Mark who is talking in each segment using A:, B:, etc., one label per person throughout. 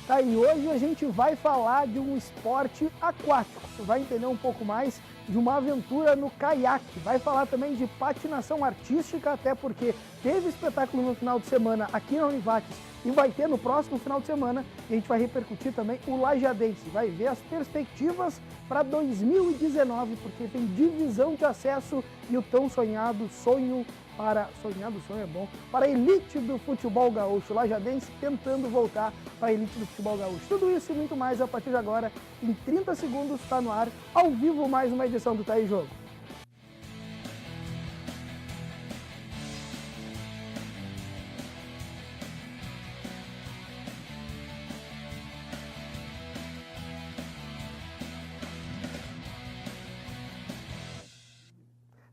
A: Tá, e hoje a gente vai falar de um esporte aquático. Você vai entender um pouco mais de uma aventura no caiaque. Vai falar também de patinação artística, até porque teve espetáculo no final de semana aqui na Univates e vai ter no próximo final de semana. E a gente vai repercutir também o Lajadense. Vai ver as perspectivas para 2019, porque tem divisão de acesso e o tão sonhado sonho é bom, para a elite do futebol gaúcho, Lajadense tentando voltar para a elite do futebol gaúcho. Tudo isso e muito mais a partir de agora, em 30 segundos, está no ar, ao vivo, mais uma edição do Tá em Jogo.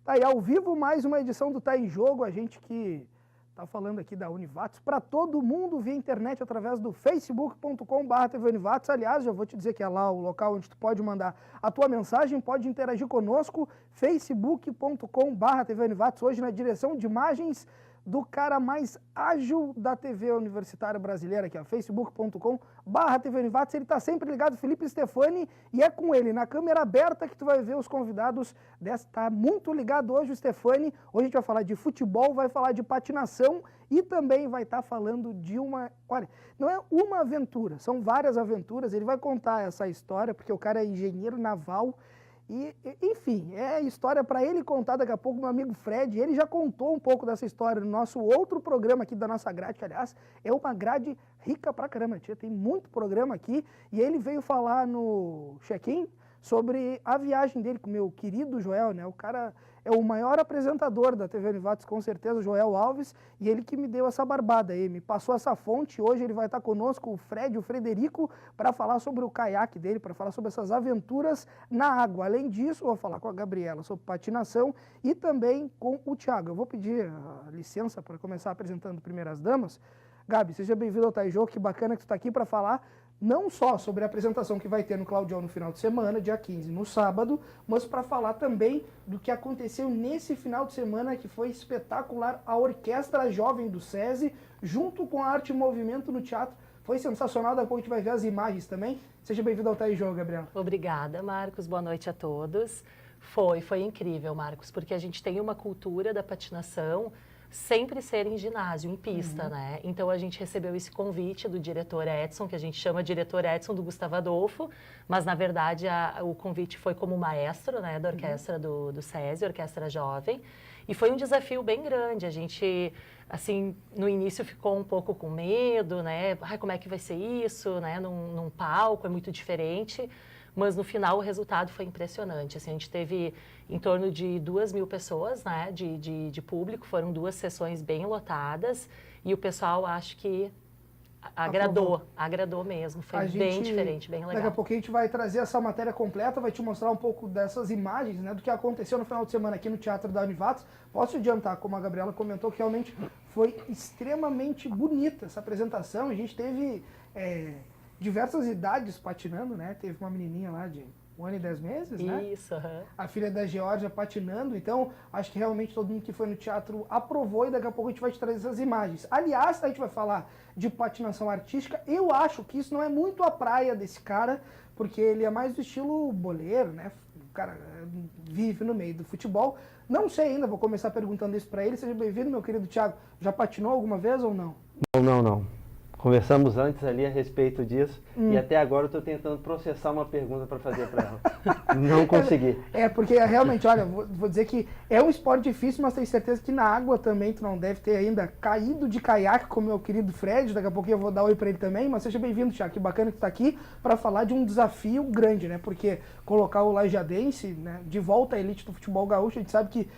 A: Tá aí, ao vivo, mais uma edição do Tá em Jogo, a gente que tá falando aqui da Univates, para todo mundo via internet através do facebook.com/TV Univates. Aliás, já vou te dizer que é lá o local onde tu pode mandar a tua mensagem, pode interagir conosco, facebook.com/TV Univates, hoje na direção de imagens do cara mais ágil da TV universitária brasileira, que é facebook.com/TV Univates. Ele está sempre ligado, Felipe Stefani, e é com ele, na câmera aberta, que tu vai ver os convidados dessa. Tá muito ligado hoje o Stefani. Hoje a gente vai falar de futebol, vai falar de patinação e também vai estar falando de uma... Olha, não é uma aventura, são várias aventuras. Ele vai contar essa história, porque o cara é engenheiro naval. E, enfim, é história para ele contar daqui a pouco, meu amigo Fred. Ele já contou um pouco dessa história no nosso outro programa aqui da nossa grade, que, aliás, é uma grade rica pra caramba, tia. Tem muito programa aqui. E ele veio falar no check-in sobre a viagem dele com o meu querido Joel, né? O cara é o maior apresentador da TV Univates, com certeza, o Joel Alves, e ele que me deu essa barbada aí, me passou essa fonte. Hoje ele vai estar conosco, o Fred, o Frederico, para falar sobre o caiaque dele, para falar sobre essas aventuras na água. Além disso, eu vou falar com a Gabriela sobre patinação e também com o Thiago. Eu vou pedir a licença para começar apresentando primeiras damas. Gabi, seja bem-vindo ao Tá em Jogo, que bacana que tu está aqui para falar não só sobre a apresentação que vai ter no Claudião no final de semana, dia 15, no sábado, mas para falar também do que aconteceu nesse final de semana, que foi espetacular, a Orquestra Jovem do SESI, junto com a Arte e Movimento no Teatro. Foi sensacional, daqui a pouco a gente vai ver as imagens também. Seja bem-vindo ao Tá em Jogo, Gabriela.
B: Obrigada, Marcos. Boa noite a todos. Foi incrível, Marcos, porque a gente tem uma cultura da patinação sempre ser em ginásio, em pista, né? Então a gente recebeu esse convite do diretor Edson, que a gente chama diretor Edson do Gustavo Adolfo, mas na verdade o convite foi como maestro, né, da orquestra do SESI, Orquestra Jovem, e foi um desafio bem grande. A gente, assim, no início ficou um pouco com medo, né? Ai, como é que vai ser isso, né? Num palco, é muito diferente. Mas no final o resultado foi impressionante. Assim, a gente teve em torno de 2.000 pessoas, né, de público, foram 2 sessões bem lotadas e o pessoal acho que agradou mesmo, foi bem diferente, bem legal.
A: Daqui a pouquinho a gente vai trazer essa matéria completa, vai te mostrar um pouco dessas imagens, né, do que aconteceu no final de semana aqui no Teatro da Univates. Posso adiantar, como a Gabriela comentou, que realmente foi extremamente bonita essa apresentação. A gente teve diversas idades patinando, né? Teve uma menininha lá de 1 ano e 10 meses, né?
B: Isso,
A: A filha da Geórgia patinando. Então, acho que realmente todo mundo que foi no teatro aprovou, e daqui a pouco a gente vai te trazer essas imagens. Aliás, a gente vai falar de patinação artística. Eu acho que isso não é muito a praia desse cara, porque ele é mais do estilo boleiro, né? O cara vive no meio do futebol. Não sei ainda, vou começar perguntando isso para ele. Seja bem-vindo, meu querido Thiago. Já patinou alguma vez ou não?
C: Não. Conversamos antes ali a respeito disso e até agora eu estou tentando processar uma pergunta para fazer para ela. Não consegui.
A: Porque realmente, olha, vou dizer que é um esporte difícil, mas tenho certeza que na água também tu não deve ter ainda caído de caiaque, como meu querido Fred. Daqui a pouquinho eu vou dar oi para ele também, mas seja bem-vindo, Thiago. Que bacana que tu tá aqui para falar de um desafio grande, né? Porque colocar o Lajadense, né, de volta à elite do futebol gaúcho, a gente sabe que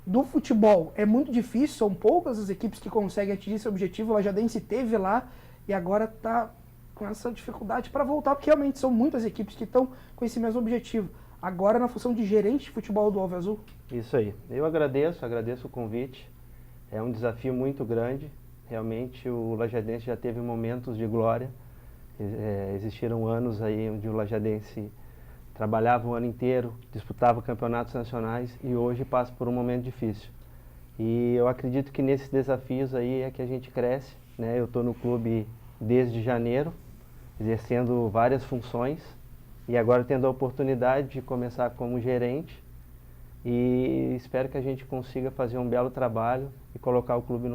A: do futebol é muito difícil, são poucas as equipes que conseguem atingir esse objetivo. O Lajadense teve lá e agora está com essa dificuldade para voltar, porque realmente são muitas equipes que estão com esse mesmo objetivo. Agora na função de gerente de futebol do Alve Azul.
C: Isso aí. Eu agradeço o convite. É um desafio muito grande. Realmente o Lajadense já teve momentos de glória. Existiram anos aí onde o Lajadense trabalhava o ano inteiro, disputava campeonatos nacionais e hoje passa por um momento difícil. E eu acredito que nesses desafios aí é que a gente cresce, né? Eu estou no clube desde janeiro, exercendo várias funções e agora tendo a oportunidade de começar como gerente e espero que a gente consiga fazer um belo trabalho e colocar o clube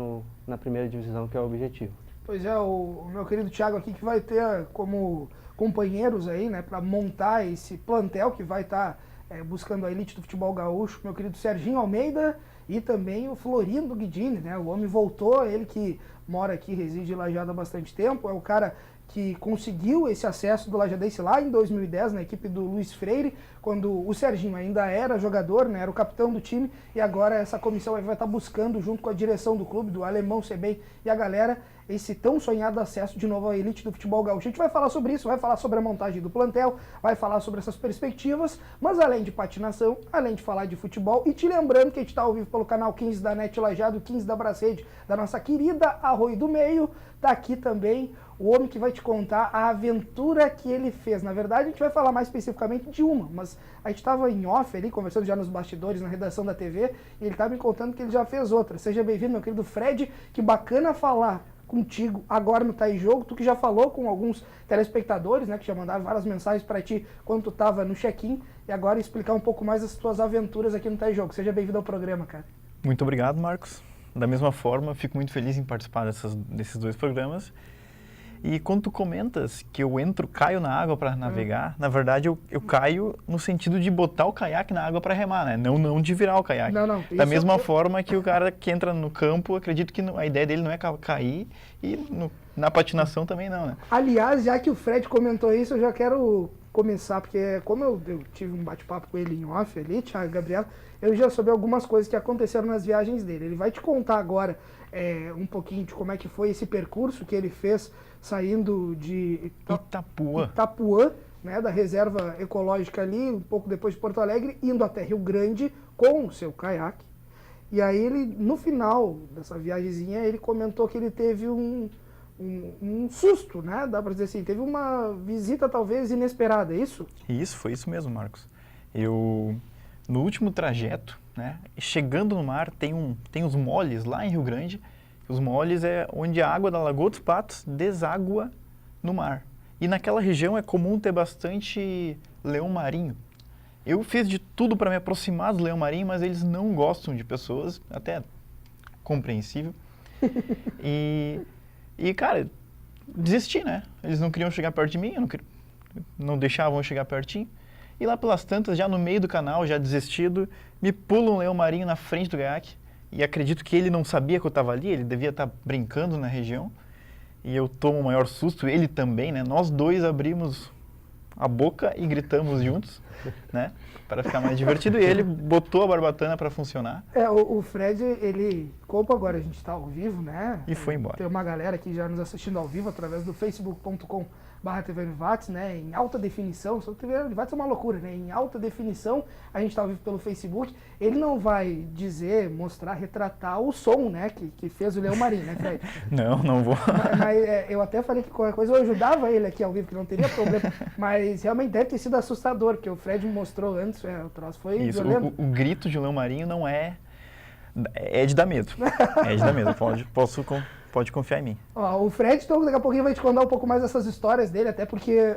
C: na primeira divisão, que é o objetivo.
A: Pois é, o meu querido Thiago aqui que vai ter como companheiros aí, né, para montar esse plantel que vai estar buscando a elite do futebol gaúcho, meu querido Serginho Almeida e também o Florindo Guidini, né, o homem voltou, ele que mora aqui, reside em Lajeado há bastante tempo, é o cara que conseguiu esse acesso do Lajadense lá em 2010, na equipe do Luiz Freire, quando o Serginho ainda era jogador, né, era o capitão do time, e agora essa comissão vai estar buscando, junto com a direção do clube, do Alemão Sebem e a galera, esse tão sonhado acesso de novo à elite do futebol gaúcho. A gente vai falar sobre isso, vai falar sobre a montagem do plantel, vai falar sobre essas perspectivas, mas além de patinação, além de falar de futebol, e te lembrando que a gente está ao vivo pelo canal 15 da NET Lajeado, 15 da Brasrede, da nossa querida Arroio do Meio, tá aqui também o homem que vai te contar a aventura que ele fez. Na verdade, a gente vai falar mais especificamente de uma, mas a gente estava em off ali, conversando já nos bastidores, na redação da TV, e ele estava me contando que ele já fez outra. Seja bem-vindo, meu querido Fred, que bacana falar contigo agora no Tá em Jogo, tu que já falou com alguns telespectadores, né, que já mandaram várias mensagens para ti quando tu estava no check-in, e agora explicar um pouco mais as tuas aventuras aqui no Tá em Jogo. Seja bem-vindo ao programa, cara.
D: Muito obrigado, Marcos. Da mesma forma, fico muito feliz em participar desses dois programas. E quando tu comentas que eu caio na água para navegar, na verdade eu caio no sentido de botar o caiaque na água para remar, né? Não de virar o caiaque.
A: Não.
D: Da mesma forma que o cara que entra no campo, acredito que a ideia dele não é cair e na patinação também não, né?
A: Aliás, já que o Fred comentou isso, eu já quero começar, porque como eu tive um bate-papo com ele em off ali, Thiago Gabriel, eu já soube algumas coisas que aconteceram nas viagens dele. Ele vai te contar agora um pouquinho de como é que foi esse percurso que ele fez saindo de Itapuã, né, da reserva ecológica ali, um pouco depois de Porto Alegre, indo até Rio Grande com o seu caiaque. E aí ele, no final dessa viagemzinha, ele comentou que ele teve um susto, né? Dá pra dizer assim, teve uma visita talvez inesperada, é isso?
D: Isso, foi isso mesmo, Marcos. No último trajeto, né, chegando no mar, tem os moles lá em Rio Grande. Os moles é onde a água da Lagoa dos Patos deságua no mar. E naquela região é comum ter bastante leão marinho. Eu fiz de tudo para me aproximar do leão marinho, mas eles não gostam de pessoas, até compreensível. E cara, desisti, né? Eles não queriam chegar perto de mim, não deixavam eu chegar pertinho. E lá pelas tantas, já no meio do canal, já desistido, me pula um leão marinho na frente do caiaque. E acredito que ele não sabia que eu estava ali, ele devia estar brincando na região. E eu tomo o maior susto, ele também, né? Nós dois abrimos a boca e gritamos juntos, né? Para ficar mais divertido. E ele botou a barbatana para funcionar.
A: O Fred, como agora a gente está ao vivo, né?
D: E foi embora.
A: Tem uma galera aqui já nos assistindo ao vivo através do facebook.com/TV Univates, né? Em alta definição. Só TV Univates é uma loucura, né? Em alta definição, a gente está ao vivo pelo Facebook. Ele não vai mostrar, retratar o som, né? Que fez o Leão Marinho, né, Fred?
D: Não vou.
A: Mas eu até falei que qualquer coisa eu ajudava ele aqui ao vivo, que não teria problema. Mas realmente deve ter sido assustador, que o Fred me mostrou antes, o troço foi violento.
D: O grito de um leão marinho não é de dar medo. É de dar medo. Pode confiar em mim.
A: Ó, o Fred, então, daqui a pouquinho vai te contar um pouco mais dessas histórias dele, até porque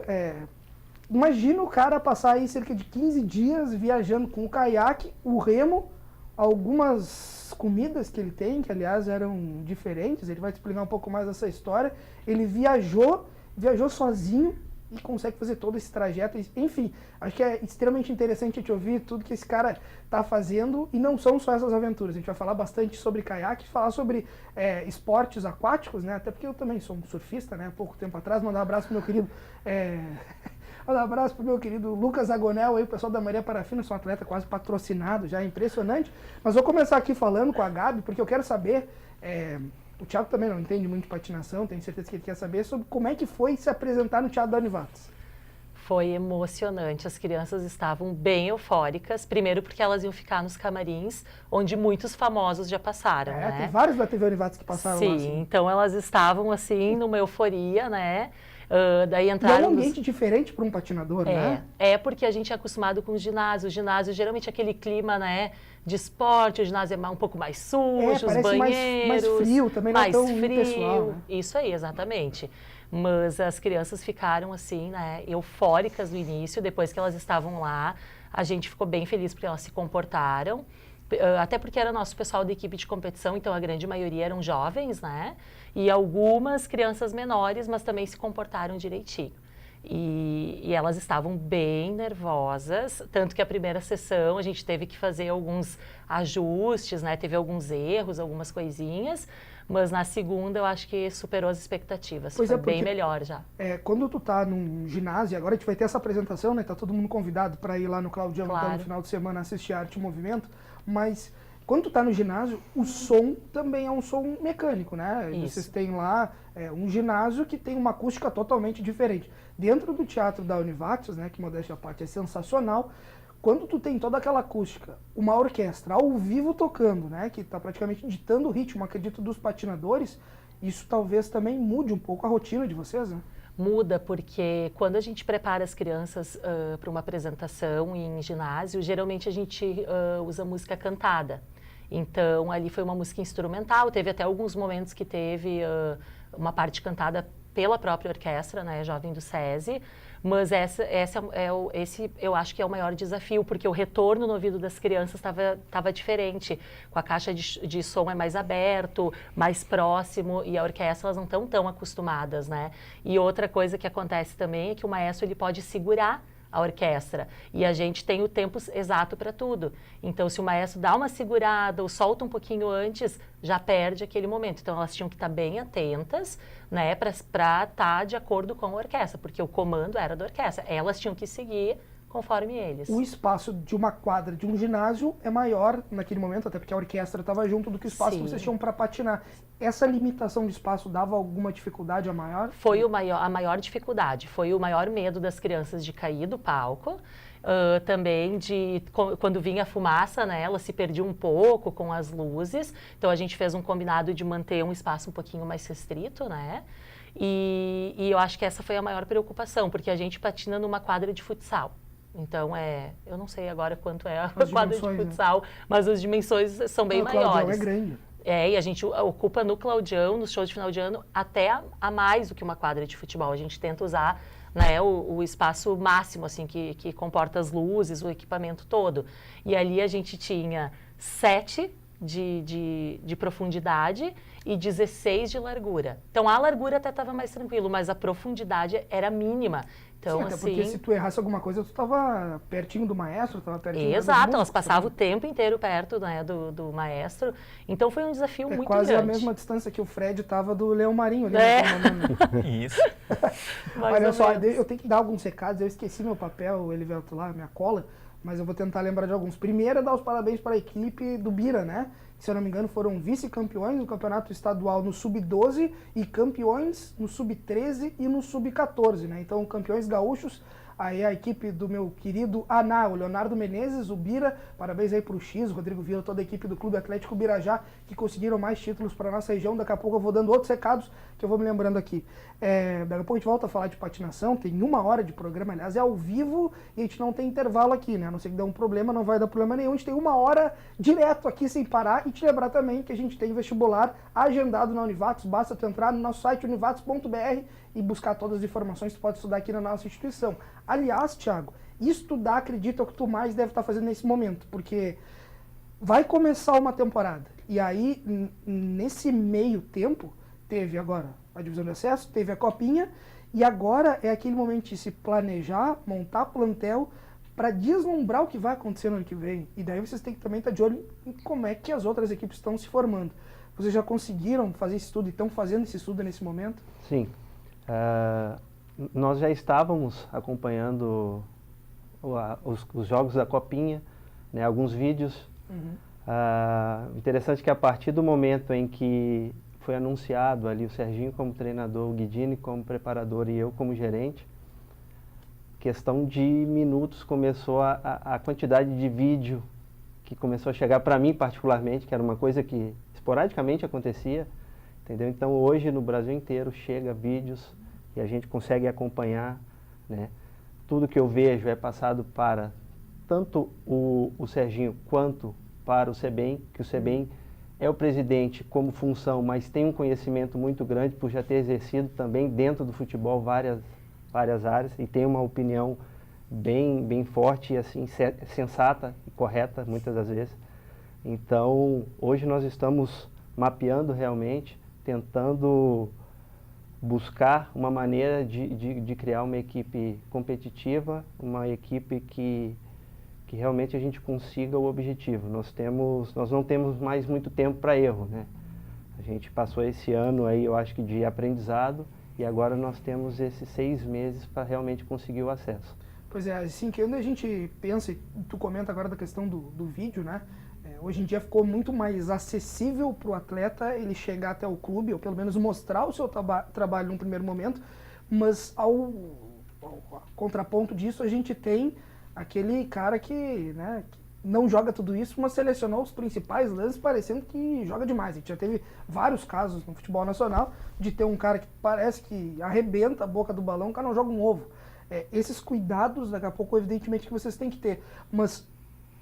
A: imagina o cara passar aí cerca de 15 dias viajando com o caiaque, o remo, algumas comidas que ele tem, que aliás eram diferentes, ele vai te explicar um pouco mais dessa história. Ele viajou sozinho e consegue fazer todo esse trajeto. Enfim, acho que é extremamente interessante te ouvir tudo que esse cara está fazendo, e não são só essas aventuras. A gente vai falar bastante sobre caiaque, falar sobre esportes aquáticos, né? Até porque eu também sou um surfista, né? Há pouco tempo atrás, mandar um abraço pro meu querido... Um abraço pro meu querido Lucas Agonel, aí, o pessoal da Maria Parafina, sou um atleta quase patrocinado, já é impressionante. Mas vou começar aqui falando com a Gabi, porque eu quero saber... O Thiago também não entende muito de patinação, tenho certeza que ele quer saber sobre como é que foi se apresentar no Teatro da Univates.
B: Foi emocionante, as crianças estavam bem eufóricas, primeiro porque elas iam ficar nos camarins, onde muitos famosos já passaram, né?
A: Tem vários da TV Univates que passaram lá.
B: Sim, então elas estavam assim, numa euforia, né? Daí
A: E é
B: entraram
A: um ambiente diferente para um patinador, né?
B: É porque a gente é acostumado com os ginásios. O ginásio, geralmente, aquele clima, né, de esporte, o ginásio é um pouco mais sujo, os
A: parece
B: banheiros...
A: mais frio, também não é
B: mais
A: tão
B: frio.
A: impessoal, né?
B: Isso aí, exatamente. Mas as crianças ficaram, assim, né, eufóricas no início. Depois que elas estavam lá, a gente ficou bem feliz porque elas se comportaram. Até porque era nosso pessoal da equipe de competição, então a grande maioria eram jovens, né? E algumas crianças menores, mas também se comportaram direitinho. E elas estavam bem nervosas, tanto que a primeira sessão a gente teve que fazer alguns ajustes, né? Teve alguns erros, algumas coisinhas, mas na segunda eu acho que superou as expectativas.
A: Pois
B: foi
A: é, porque,
B: bem melhor já.
A: Quando tu tá num ginásio, agora a gente vai ter essa apresentação, né? Tá todo mundo convidado para ir lá no Claudião,
B: Claro.
A: então, no final de semana assistir Arte e Movimento, mas quando tu tá no ginásio, o som também é um som mecânico, né?
B: Isso.
A: Vocês têm lá um ginásio que tem uma acústica totalmente diferente. Dentro do teatro da Univates, né, que modéstia à parte é sensacional, quando tu tem toda aquela acústica, uma orquestra ao vivo tocando, né, que está praticamente ditando o ritmo, acredito, dos patinadores, isso talvez também mude um pouco a rotina de vocês, né?
B: Muda, porque quando a gente prepara as crianças para uma apresentação em ginásio, geralmente a gente usa música cantada. Então, ali foi uma música instrumental, teve até alguns momentos que teve uma parte cantada pela própria orquestra, né, Jovem do SESI, mas esse eu acho que é o maior desafio, porque o retorno no ouvido das crianças estava diferente, com a caixa de som é mais aberto, mais próximo, e a orquestra elas não estão tão acostumadas, né? E outra coisa que acontece também é que o maestro ele pode segurar a orquestra, e a gente tem o tempo exato para tudo. Então, se o maestro dá uma segurada ou solta um pouquinho antes, já perde aquele momento. Então, elas tinham que estar bem atentas, né, para estar de acordo com a orquestra, porque o comando era da orquestra. Elas tinham que seguir conforme eles.
A: O espaço de uma quadra de um ginásio é maior naquele momento, até porque a orquestra estava junto, do que o espaço
B: Sim.
A: que vocês tinham para patinar. Essa limitação de espaço dava alguma dificuldade a maior?
B: Foi a maior dificuldade, foi o maior medo das crianças de cair do palco. Também quando vinha a fumaça, né, ela se perdia um pouco com as luzes. Então a gente fez um combinado de manter um espaço um pouquinho mais restrito, né? E eu acho que essa foi a maior preocupação, porque a gente patina numa quadra de futsal. Então, eu não sei agora quanto é a quadra de futsal, né? Mas as dimensões são bem maiores.
A: O Claudião é grande.
B: E a gente ocupa no Claudião, nos shows de final de ano, até a mais do que uma quadra de futebol. A gente tenta usar, né, o espaço máximo, assim, que comporta as luzes, o equipamento todo. E ali a gente tinha 7 de profundidade e 16 de largura. Então, a largura até estava mais tranquilo, mas a profundidade era mínima. Então,
A: sim, até
B: assim,
A: porque se tu errasse alguma coisa, tu estava pertinho do maestro, estava pertinho
B: Exato, elas passavam o tempo inteiro perto, né, do maestro. Então, foi um desafio muito grande.
A: Quase a mesma distância que o Fred estava do Leão Marinho ali. Né?
D: Isso.
A: Olha só, eu tenho que dar alguns recados, eu esqueci meu papel, Elivelto, lá, minha cola, mas eu vou tentar lembrar de alguns. Primeiro é dar os parabéns para a equipe do Bira, né? Se eu não me engano, foram vice-campeões no campeonato estadual no Sub-12 e campeões no Sub-13 e no Sub-14, né? Então, campeões gaúchos, aí a equipe do meu querido Aná, o Leonardo Menezes, o Bira, parabéns aí pro X, o Rodrigo Vila, toda a equipe do Clube Atlético Birajá, que conseguiram mais títulos para nossa região. Daqui a pouco eu vou dando outros recados que eu vou me lembrando aqui. Daqui a pouco a gente volta a falar de patinação, tem 1 hora de programa, aliás, é ao vivo e a gente não tem intervalo aqui, né? A não ser que dê um problema, não vai dar problema nenhum, a gente tem 1 hora direto aqui sem parar. E te lembrar também que a gente tem vestibular agendado na Univates, basta tu entrar no nosso site univates.br e buscar todas as informações que tu pode estudar aqui na nossa instituição. Aliás, Thiago, estudar, acredito, é o que tu mais deve estar fazendo nesse momento, porque vai começar uma temporada. E aí, nesse meio tempo, teve agora a divisão de acesso, teve a copinha, e agora é aquele momento de se planejar, montar plantel, para deslumbrar o que vai acontecer no ano que vem. E daí vocês têm que também estar de olho em como é que as outras equipes estão se formando. Vocês já conseguiram fazer esse estudo e estão fazendo esse estudo nesse momento?
C: Sim. Nós já estávamos acompanhando os jogos da Copinha, né, alguns vídeos. Interessante que a partir do momento em que foi anunciado ali o Serginho como treinador, o Guidini como preparador e eu como gerente, questão de minutos começou a quantidade de vídeo que começou a chegar para mim particularmente, que era uma coisa que esporadicamente acontecia, entendeu? Então hoje no Brasil inteiro chega vídeos e a gente consegue acompanhar, né? Tudo que eu vejo é passado para tanto o Serginho quanto para o SEBEM, que o SEBEM é o presidente como função, mas tem um conhecimento muito grande por já ter exercido também dentro do futebol várias áreas e tem uma opinião bem forte e assim sensata e correta muitas das vezes. Então, hoje nós estamos mapeando realmente, tentando buscar uma maneira de criar uma equipe competitiva, uma equipe que realmente a gente consiga o objetivo. Nós não temos mais muito tempo para erro, né? A gente passou esse ano aí, eu acho que de aprendizado, e agora nós temos esses 6 meses para realmente conseguir o acesso.
A: Pois é, assim, que quando a gente pensa, e tu comenta agora da questão do vídeo, né? Hoje em dia ficou muito mais acessível para o atleta ele chegar até o clube, ou pelo menos mostrar o seu trabalho num primeiro momento, mas ao contraponto disso a gente tem aquele cara que, né, não joga tudo isso, mas selecionou os principais lances parecendo que joga demais. A gente já teve vários casos no futebol nacional de ter um cara que parece que arrebenta a boca do balão, o cara não joga um ovo. Esses cuidados, daqui a pouco, evidentemente, que vocês têm que ter. Mas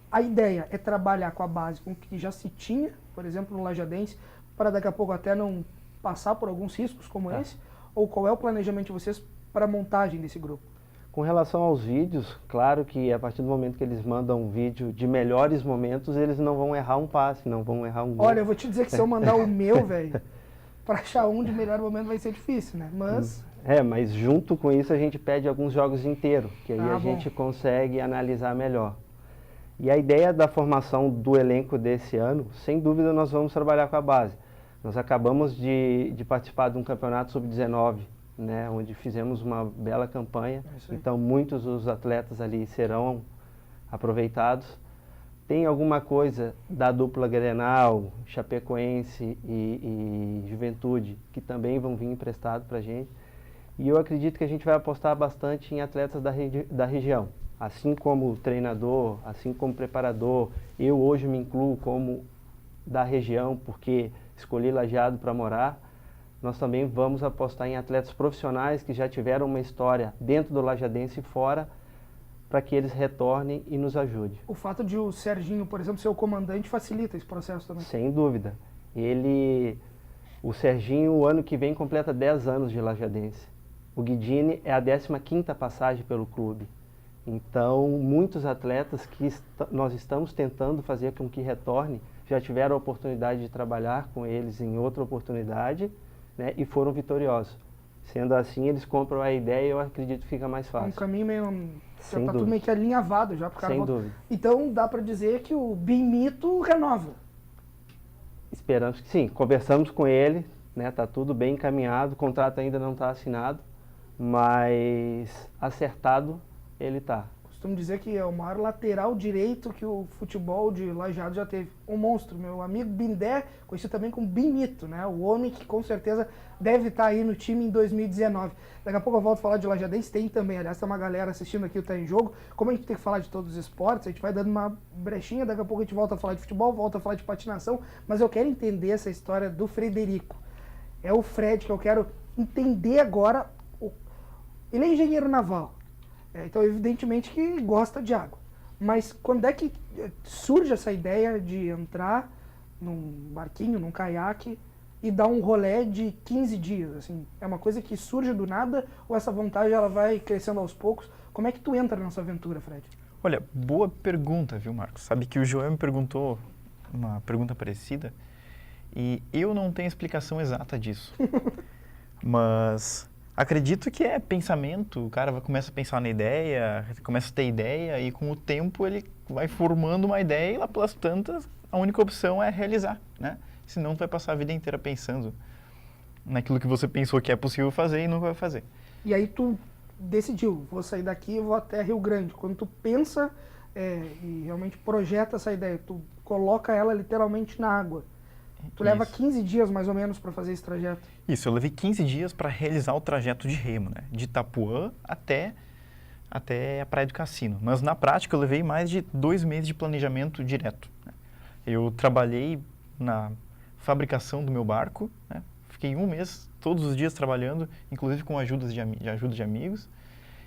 A: a ideia é trabalhar com a base, com o que já se tinha, por exemplo, no Lajadense, para daqui a pouco até não passar por alguns riscos como esse? Ou qual é o planejamento de vocês para a montagem desse grupo?
C: Com relação aos vídeos, claro que a partir do momento que eles mandam um vídeo de melhores momentos, eles não vão errar um passe, não vão errar um gol.
A: Olha, eu vou te dizer que se eu mandar o meu, velho, para achar um de melhor momento vai ser difícil, né? Mas...
C: mas junto com isso a gente pede alguns jogos inteiros, que aí a gente consegue analisar melhor. E a ideia da formação do elenco desse ano, sem dúvida nós vamos trabalhar com a base. Nós acabamos de participar de um campeonato sub-19, né, onde fizemos uma bela campanha, então muitos dos atletas ali serão aproveitados. Tem alguma coisa da dupla Grenal, Chapecoense e Juventude, que também vão vir emprestados para a gente. E eu acredito que a gente vai apostar bastante em atletas da região. Assim como treinador, assim como preparador, eu hoje me incluo como da região, porque escolhi Lajeado para morar. Nós também vamos apostar em atletas profissionais que já tiveram uma história dentro do Lajadense e fora, para que eles retornem e nos ajudem.
A: O fato de o Serginho, por exemplo, ser o comandante facilita esse processo também?
C: Sem dúvida. O Serginho, o ano que vem, completa 10 anos de Lajadense. O Guidini é a 15ª passagem pelo clube. Então, muitos atletas que nós estamos tentando fazer com que retorne, já tiveram a oportunidade de trabalhar com eles em outra oportunidade, né, e foram vitoriosos. Sendo assim, eles compram a ideia e eu acredito que fica mais fácil.
A: Um caminho meio... já está tudo meio que alinhavado já.
C: Sem dúvida.
A: Então, dá para dizer que o Bimito renova.
C: Esperamos que sim. Conversamos com ele, né, tá tudo bem encaminhado, o contrato ainda não está assinado, mas acertado ele está.
A: Costumo dizer que é o maior lateral direito que o futebol de Lajeado já teve. Um monstro, meu amigo Bindé, conhecido também como Bimito, né? O homem que com certeza deve estar aí no time em 2019. Daqui a pouco eu volto a falar de Lajadense, tem também, aliás, tem uma galera assistindo aqui o Tá em Jogo. Como a gente tem que falar de todos os esportes, a gente vai dando uma brechinha, daqui a pouco a gente volta a falar de futebol, volta a falar de patinação, mas eu quero entender essa história do Frederico. É o Fred que eu quero entender agora. Ele é engenheiro naval. Então, evidentemente que gosta de água. Mas quando é que surge essa ideia de entrar num barquinho, num caiaque e dar um rolê de 15 dias? Assim, é uma coisa que surge do nada ou essa vontade ela vai crescendo aos poucos? Como é que tu entra nessa aventura, Fred?
D: Olha, boa pergunta, viu, Marcos? Sabe que o Joel me perguntou uma pergunta parecida e eu não tenho explicação exata disso. Mas... acredito que é pensamento, o cara começa a pensar na ideia, começa a ter ideia e com o tempo ele vai formando uma ideia e lá pelas tantas a única opção é realizar, né? Senão tu vai passar a vida inteira pensando naquilo que você pensou que é possível fazer e nunca vai fazer.
A: E aí tu decidiu, vou sair daqui e vou até Rio Grande. Quando tu pensa e realmente projeta essa ideia, tu coloca ela literalmente na água. Tu leva 15 dias mais ou menos para fazer esse trajeto?
D: Isso, eu levei 15 dias para realizar o trajeto de remo, né? De Itapuã até a Praia do Cassino. Mas na prática eu levei mais de 2 meses de planejamento direto, né? Eu trabalhei na fabricação do meu barco, né? fiquei um mês, todos os dias trabalhando, inclusive com ajuda de amigos.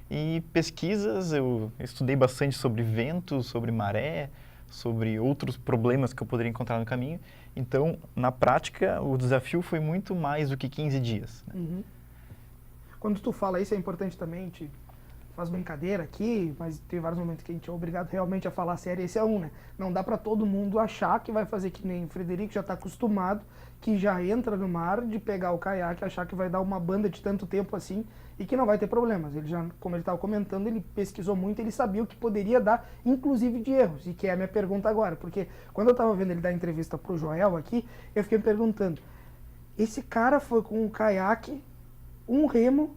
D: E pesquisas, eu estudei bastante sobre vento, sobre maré, sobre outros problemas que eu poderia encontrar no caminho. Então, na prática, o desafio foi muito mais do que 15 dias. Né?
A: Uhum. Quando tu fala isso, é importante também, te faz brincadeira aqui, mas tem vários momentos que a gente é obrigado realmente a falar sério, esse é um, né? Não dá para todo mundo achar que vai fazer que nem o Frederico já está acostumado, que já entra no mar, de pegar o caiaque, achar que vai dar uma banda de tanto tempo assim e que não vai ter problemas. Ele já, como ele estava comentando, ele pesquisou muito, ele sabia o que poderia dar, inclusive de erros, e que é a minha pergunta agora, porque quando eu estava vendo ele dar entrevista pro Joel aqui, eu fiquei me perguntando, esse cara foi com um caiaque, um remo,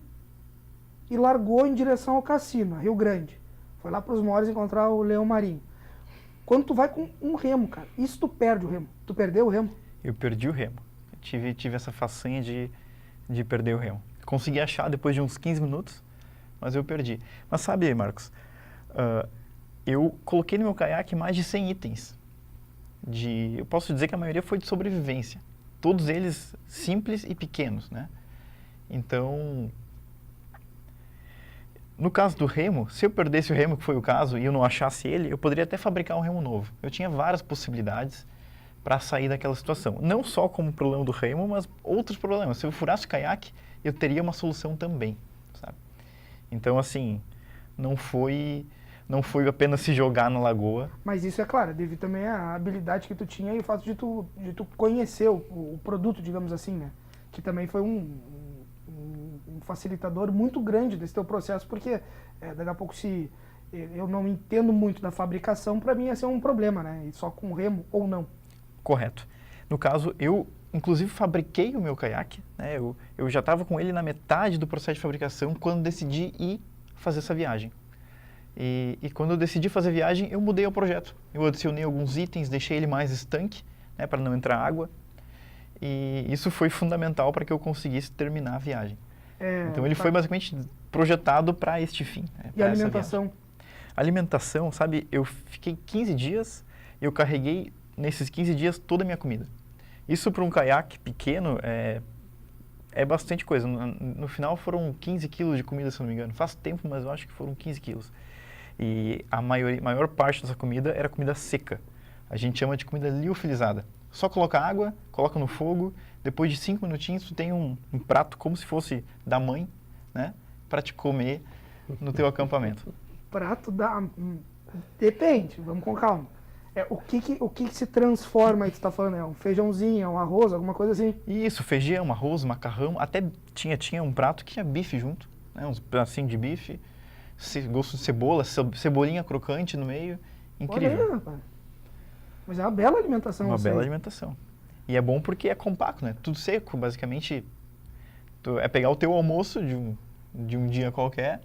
A: e largou em direção ao cassino, a Rio Grande. Foi lá para os Mores encontrar o leão marinho. Quando tu vai com um remo, cara, isso tu perde o remo. Tu perdeu o remo?
D: Eu perdi o remo. Tive essa façanha de perder o remo. Consegui achar depois de uns 15 minutos, mas eu perdi. Mas sabe, Marcos, eu coloquei no meu caiaque mais de 100 itens. Eu posso dizer que a maioria foi de sobrevivência. Todos eles simples e pequenos, né? Então, no caso do remo, se eu perdesse o remo, que foi o caso, e eu não achasse ele, eu poderia até fabricar um remo novo. Eu tinha várias possibilidades para sair daquela situação. Não só como problema do remo, mas outros problemas. Se eu furasse o caiaque, eu teria uma solução também, sabe? Então, assim, não foi apenas se jogar na lagoa.
A: Mas isso é claro, devido também à habilidade que tu tinha e o fato de tu conhecer o produto, digamos assim, né? Que também foi um facilitador muito grande desse teu processo, porque daqui a pouco se eu não entendo muito da fabricação, para mim ia ser um problema, né? E só com remo ou não.
D: Correto. No caso, eu inclusive fabriquei o meu caiaque, né? Eu já estava com ele na metade do processo de fabricação quando decidi ir fazer essa viagem. E quando eu decidi fazer a viagem, eu mudei o projeto. Eu adicionei alguns itens, deixei ele mais estanque, né, para não entrar água. E isso foi fundamental para que eu conseguisse terminar a viagem. Então ele foi basicamente projetado para este fim. Né,
A: e a alimentação?
D: A alimentação, sabe, eu fiquei 15 dias, eu carreguei nesses 15 dias toda a minha comida. Isso para um caiaque pequeno é bastante coisa. No final foram 15 quilos de comida, se não me engano. Faz tempo, mas eu acho que foram 15 quilos. E a maior parte dessa comida era comida seca. A gente chama de comida liofilizada. Só coloca água, coloca no fogo, depois de 5 minutinhos tu tem um prato como se fosse da mãe, né, para te comer no teu acampamento.
A: Prato da... Depende, vamos com calma. O que se transforma aí que você está falando? É um feijãozinho, é um arroz, alguma coisa assim?
D: Isso, feijão, arroz, macarrão, até tinha um prato que tinha bife junto, né, uns pedacinhos de bife, gosto de cebola, cebolinha crocante no meio, incrível.
A: Olha aí, rapaz. Mas é uma bela alimentação.
D: Uma bela alimentação. E é bom porque é compacto, né? Tudo seco, basicamente. É pegar o teu almoço de um dia qualquer,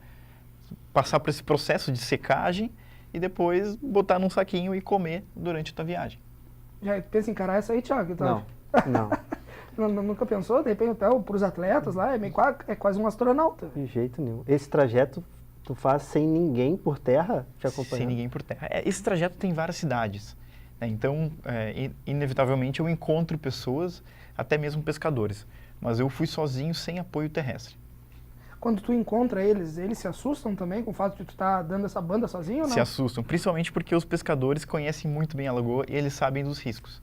D: passar por esse processo de secagem e depois botar num saquinho e comer durante a tua viagem.
A: Já pensa em encarar essa aí, Thiago?
C: Não.
A: Nunca pensou? De repente, até para os atletas lá, é quase um astronauta.
C: De jeito nenhum. Esse trajeto tu faz sem ninguém por terra te acompanhando?
D: Sem ninguém por terra. Esse trajeto tem várias cidades. Então, inevitavelmente, eu encontro pessoas, até mesmo pescadores. Mas eu fui sozinho, sem apoio terrestre.
A: Quando tu encontra eles se assustam também com o fato de tu estar dando essa banda sozinho ou não?
D: Se assustam, principalmente porque os pescadores conhecem muito bem a lagoa e eles sabem dos riscos.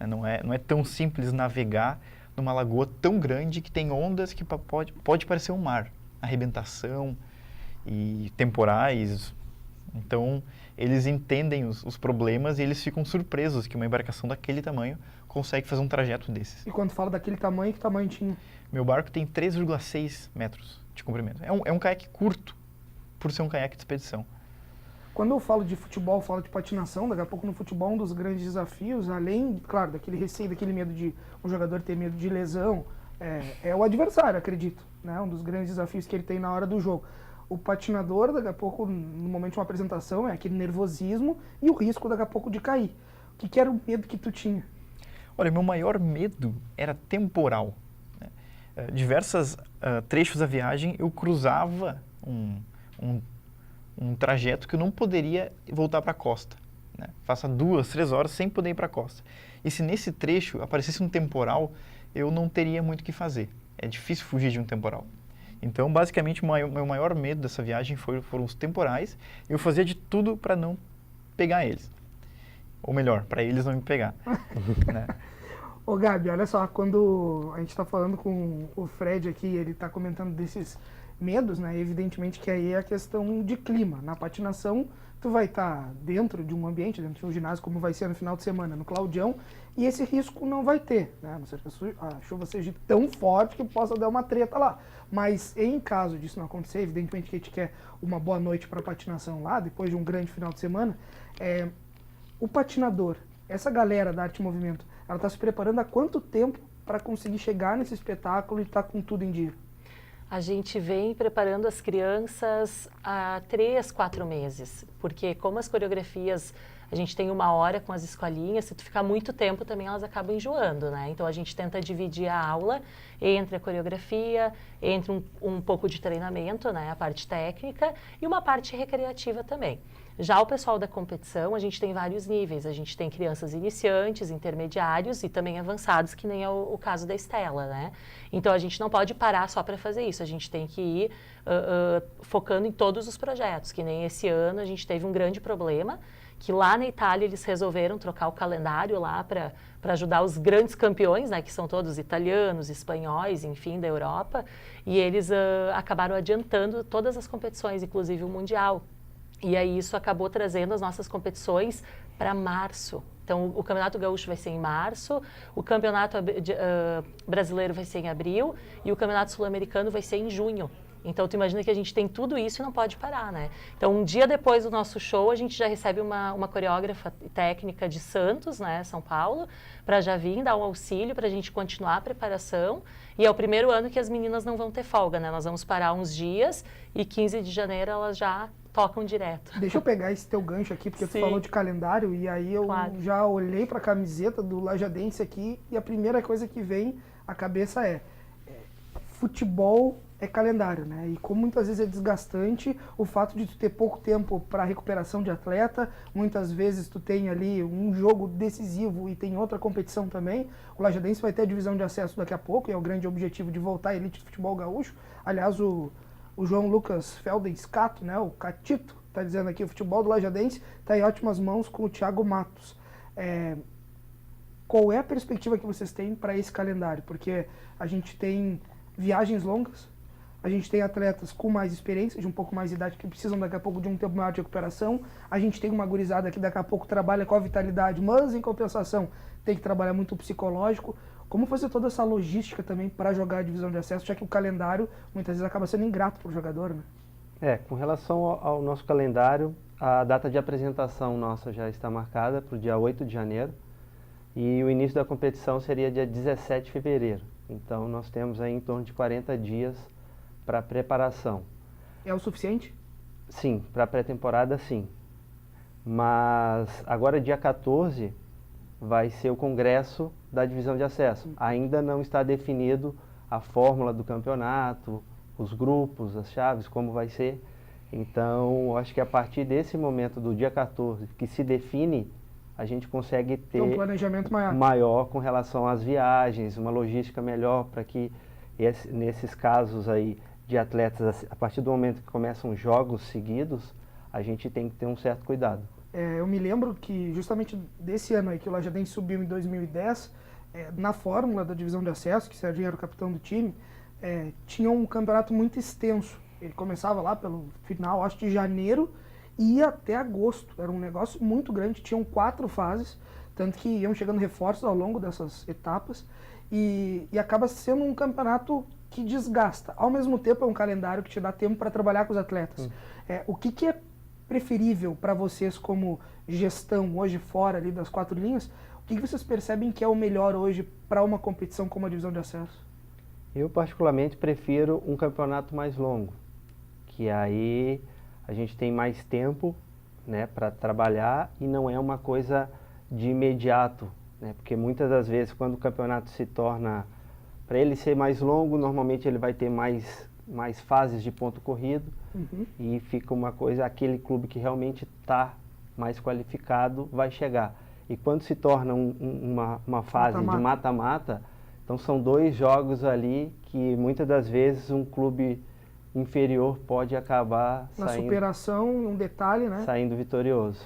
D: Não é tão simples navegar numa lagoa tão grande que tem ondas que pode parecer um mar. Arrebentação e temporais. Então, eles entendem os problemas e eles ficam surpresos que uma embarcação daquele tamanho consegue fazer um trajeto desses.
A: E quando fala daquele tamanho, que tamanho tinha?
D: Meu barco tem 3,6 metros de comprimento. É um caiaque curto, por ser um caiaque de expedição.
A: Quando eu falo de futebol, falo de patinação, daqui a pouco no futebol um dos grandes desafios, além, claro, daquele receio, daquele medo de um jogador ter medo de lesão, é o adversário, acredito, né? Um dos grandes desafios que ele tem na hora do jogo. O patinador, daqui a pouco, no momento de uma apresentação, é aquele nervosismo e o risco, daqui a pouco, de cair. O que era o medo que tu tinha?
D: Olha, meu maior medo era temporal. Né? Diversos trechos da viagem eu cruzava um trajeto que eu não poderia voltar para a costa. Né? Faça 2, 3 horas sem poder ir para a costa. E se nesse trecho aparecesse um temporal, eu não teria muito o que fazer. É difícil fugir de um temporal. Então, basicamente, o meu maior medo dessa viagem foram os temporais. Eu fazia de tudo para não pegar eles. Ou melhor, para eles não me pegar. Né?
A: Ô Gabi, olha só, quando a gente está falando com o Fred aqui, ele está comentando desses medos, né? Evidentemente que aí é a questão de clima. Na patinação, tu vai estar dentro de um ambiente, dentro de um ginásio, como vai ser no final de semana no Claudião, e esse risco não vai ter, né? A não ser que a chuva seja tão forte que possa dar uma treta lá. Mas em caso disso não acontecer, evidentemente que a gente quer uma boa noite para patinação lá, depois de um grande final de semana, o patinador, essa galera da arte e movimento, ela está se preparando há quanto tempo para conseguir chegar nesse espetáculo e estar com tudo em dia?
B: A gente vem preparando as crianças há 3, 4 meses, porque como as coreografias, a gente tem 1 hora com as escolinhas, se tu ficar muito tempo também elas acabam enjoando, né? Então a gente tenta dividir a aula entre a coreografia, entre um pouco de treinamento, né? A parte técnica e uma parte recreativa também. Já o pessoal da competição, a gente tem vários níveis. A gente tem crianças iniciantes, intermediários e também avançados, que nem é o caso da Estela, né? Então, a gente não pode parar só para fazer isso. A gente tem que ir focando em todos os projetos, que nem esse ano a gente teve um grande problema, que lá na Itália eles resolveram trocar o calendário lá para ajudar os grandes campeões, né, que são todos italianos, espanhóis, enfim, da Europa, e eles acabaram adiantando todas as competições, inclusive o Mundial. E aí isso acabou trazendo as nossas competições para março. Então, o Campeonato Gaúcho vai ser em março, o Campeonato Brasileiro vai ser em abril e o Campeonato Sul-Americano vai ser em junho. Então, tu imagina que a gente tem tudo isso e não pode parar, né? Então, um dia depois do nosso show, a gente já recebe uma coreógrafa técnica de Santos, né, São Paulo, para já vir dar um auxílio para a gente continuar a preparação. E é o primeiro ano que as meninas não vão ter folga, né? Nós vamos parar uns dias e 15 de janeiro elas já tocam direto.
A: Deixa eu pegar esse teu gancho aqui, porque tu falou de calendário e aí eu já olhei para a camiseta do Lajadense aqui e a primeira coisa que vem à cabeça é futebol é calendário, né? E como muitas vezes é desgastante o fato de tu ter pouco tempo para recuperação de atleta, muitas vezes tu tem ali um jogo decisivo e tem outra competição também. O Lajadense vai ter a divisão de acesso daqui a pouco e é o grande objetivo de voltar à elite do futebol gaúcho. Aliás, o João Lucas Feldenscato, né, o Catito, está dizendo aqui, o futebol do Lajadense está em ótimas mãos com o Thiago Matos. Qual é a perspectiva que vocês têm para esse calendário? Porque a gente tem viagens longas, a gente tem atletas com mais experiência, de um pouco mais de idade, que precisam daqui a pouco de um tempo maior de recuperação, a gente tem uma gurizada que daqui a pouco trabalha com a vitalidade, mas em compensação tem que trabalhar muito o psicológico. Como fazer toda essa logística também para jogar a divisão de acesso, já que o calendário muitas vezes acaba sendo ingrato para o jogador, né?
C: Com relação ao nosso calendário, a data de apresentação nossa já está marcada para o dia 8 de janeiro e o início da competição seria dia 17 de fevereiro. Então, nós temos aí em torno de 40 dias para preparação.
A: É o suficiente?
C: Sim, para a pré-temporada, sim. Mas agora, dia 14, vai ser o congresso da divisão de acesso. Ainda não está definido a fórmula do campeonato, os grupos, as chaves, como vai ser. Então, acho que a partir desse momento do dia 14, que se define, a gente consegue ter
A: um planejamento
C: maior com relação às viagens, uma logística melhor para que nesses casos aí de atletas, a partir do momento que começam jogos seguidos, a gente tem que ter um certo cuidado.
A: Eu me lembro que justamente desse ano aí que o Lajadense subiu em 2010, na fórmula da divisão de acesso, que o Serginho era o capitão do time, tinha um campeonato muito extenso. Ele começava lá pelo final, acho, de janeiro, e ia até agosto. Era um negócio muito grande, tinham 4 fases, tanto que iam chegando reforços ao longo dessas etapas, e acaba sendo um campeonato que desgasta. Ao mesmo tempo, é um calendário que te dá tempo para trabalhar com os atletas. O que é preferível para vocês como gestão hoje fora ali das 4 linhas? O que vocês percebem que é o melhor hoje para uma competição como a divisão de acesso?
C: Eu particularmente prefiro um campeonato mais longo, que aí a gente tem mais tempo, né, para trabalhar e não é uma coisa de imediato, né, porque muitas das vezes quando o campeonato se torna, para ele ser mais longo, normalmente ele vai ter mais fases de ponto corrido. E fica uma coisa, aquele clube que realmente está mais qualificado vai chegar. E quando se torna uma fase de mata-mata, Então são 2 jogos ali que muitas das vezes um clube inferior pode acabar
A: Na superação, um detalhe, né?
C: saindo vitorioso.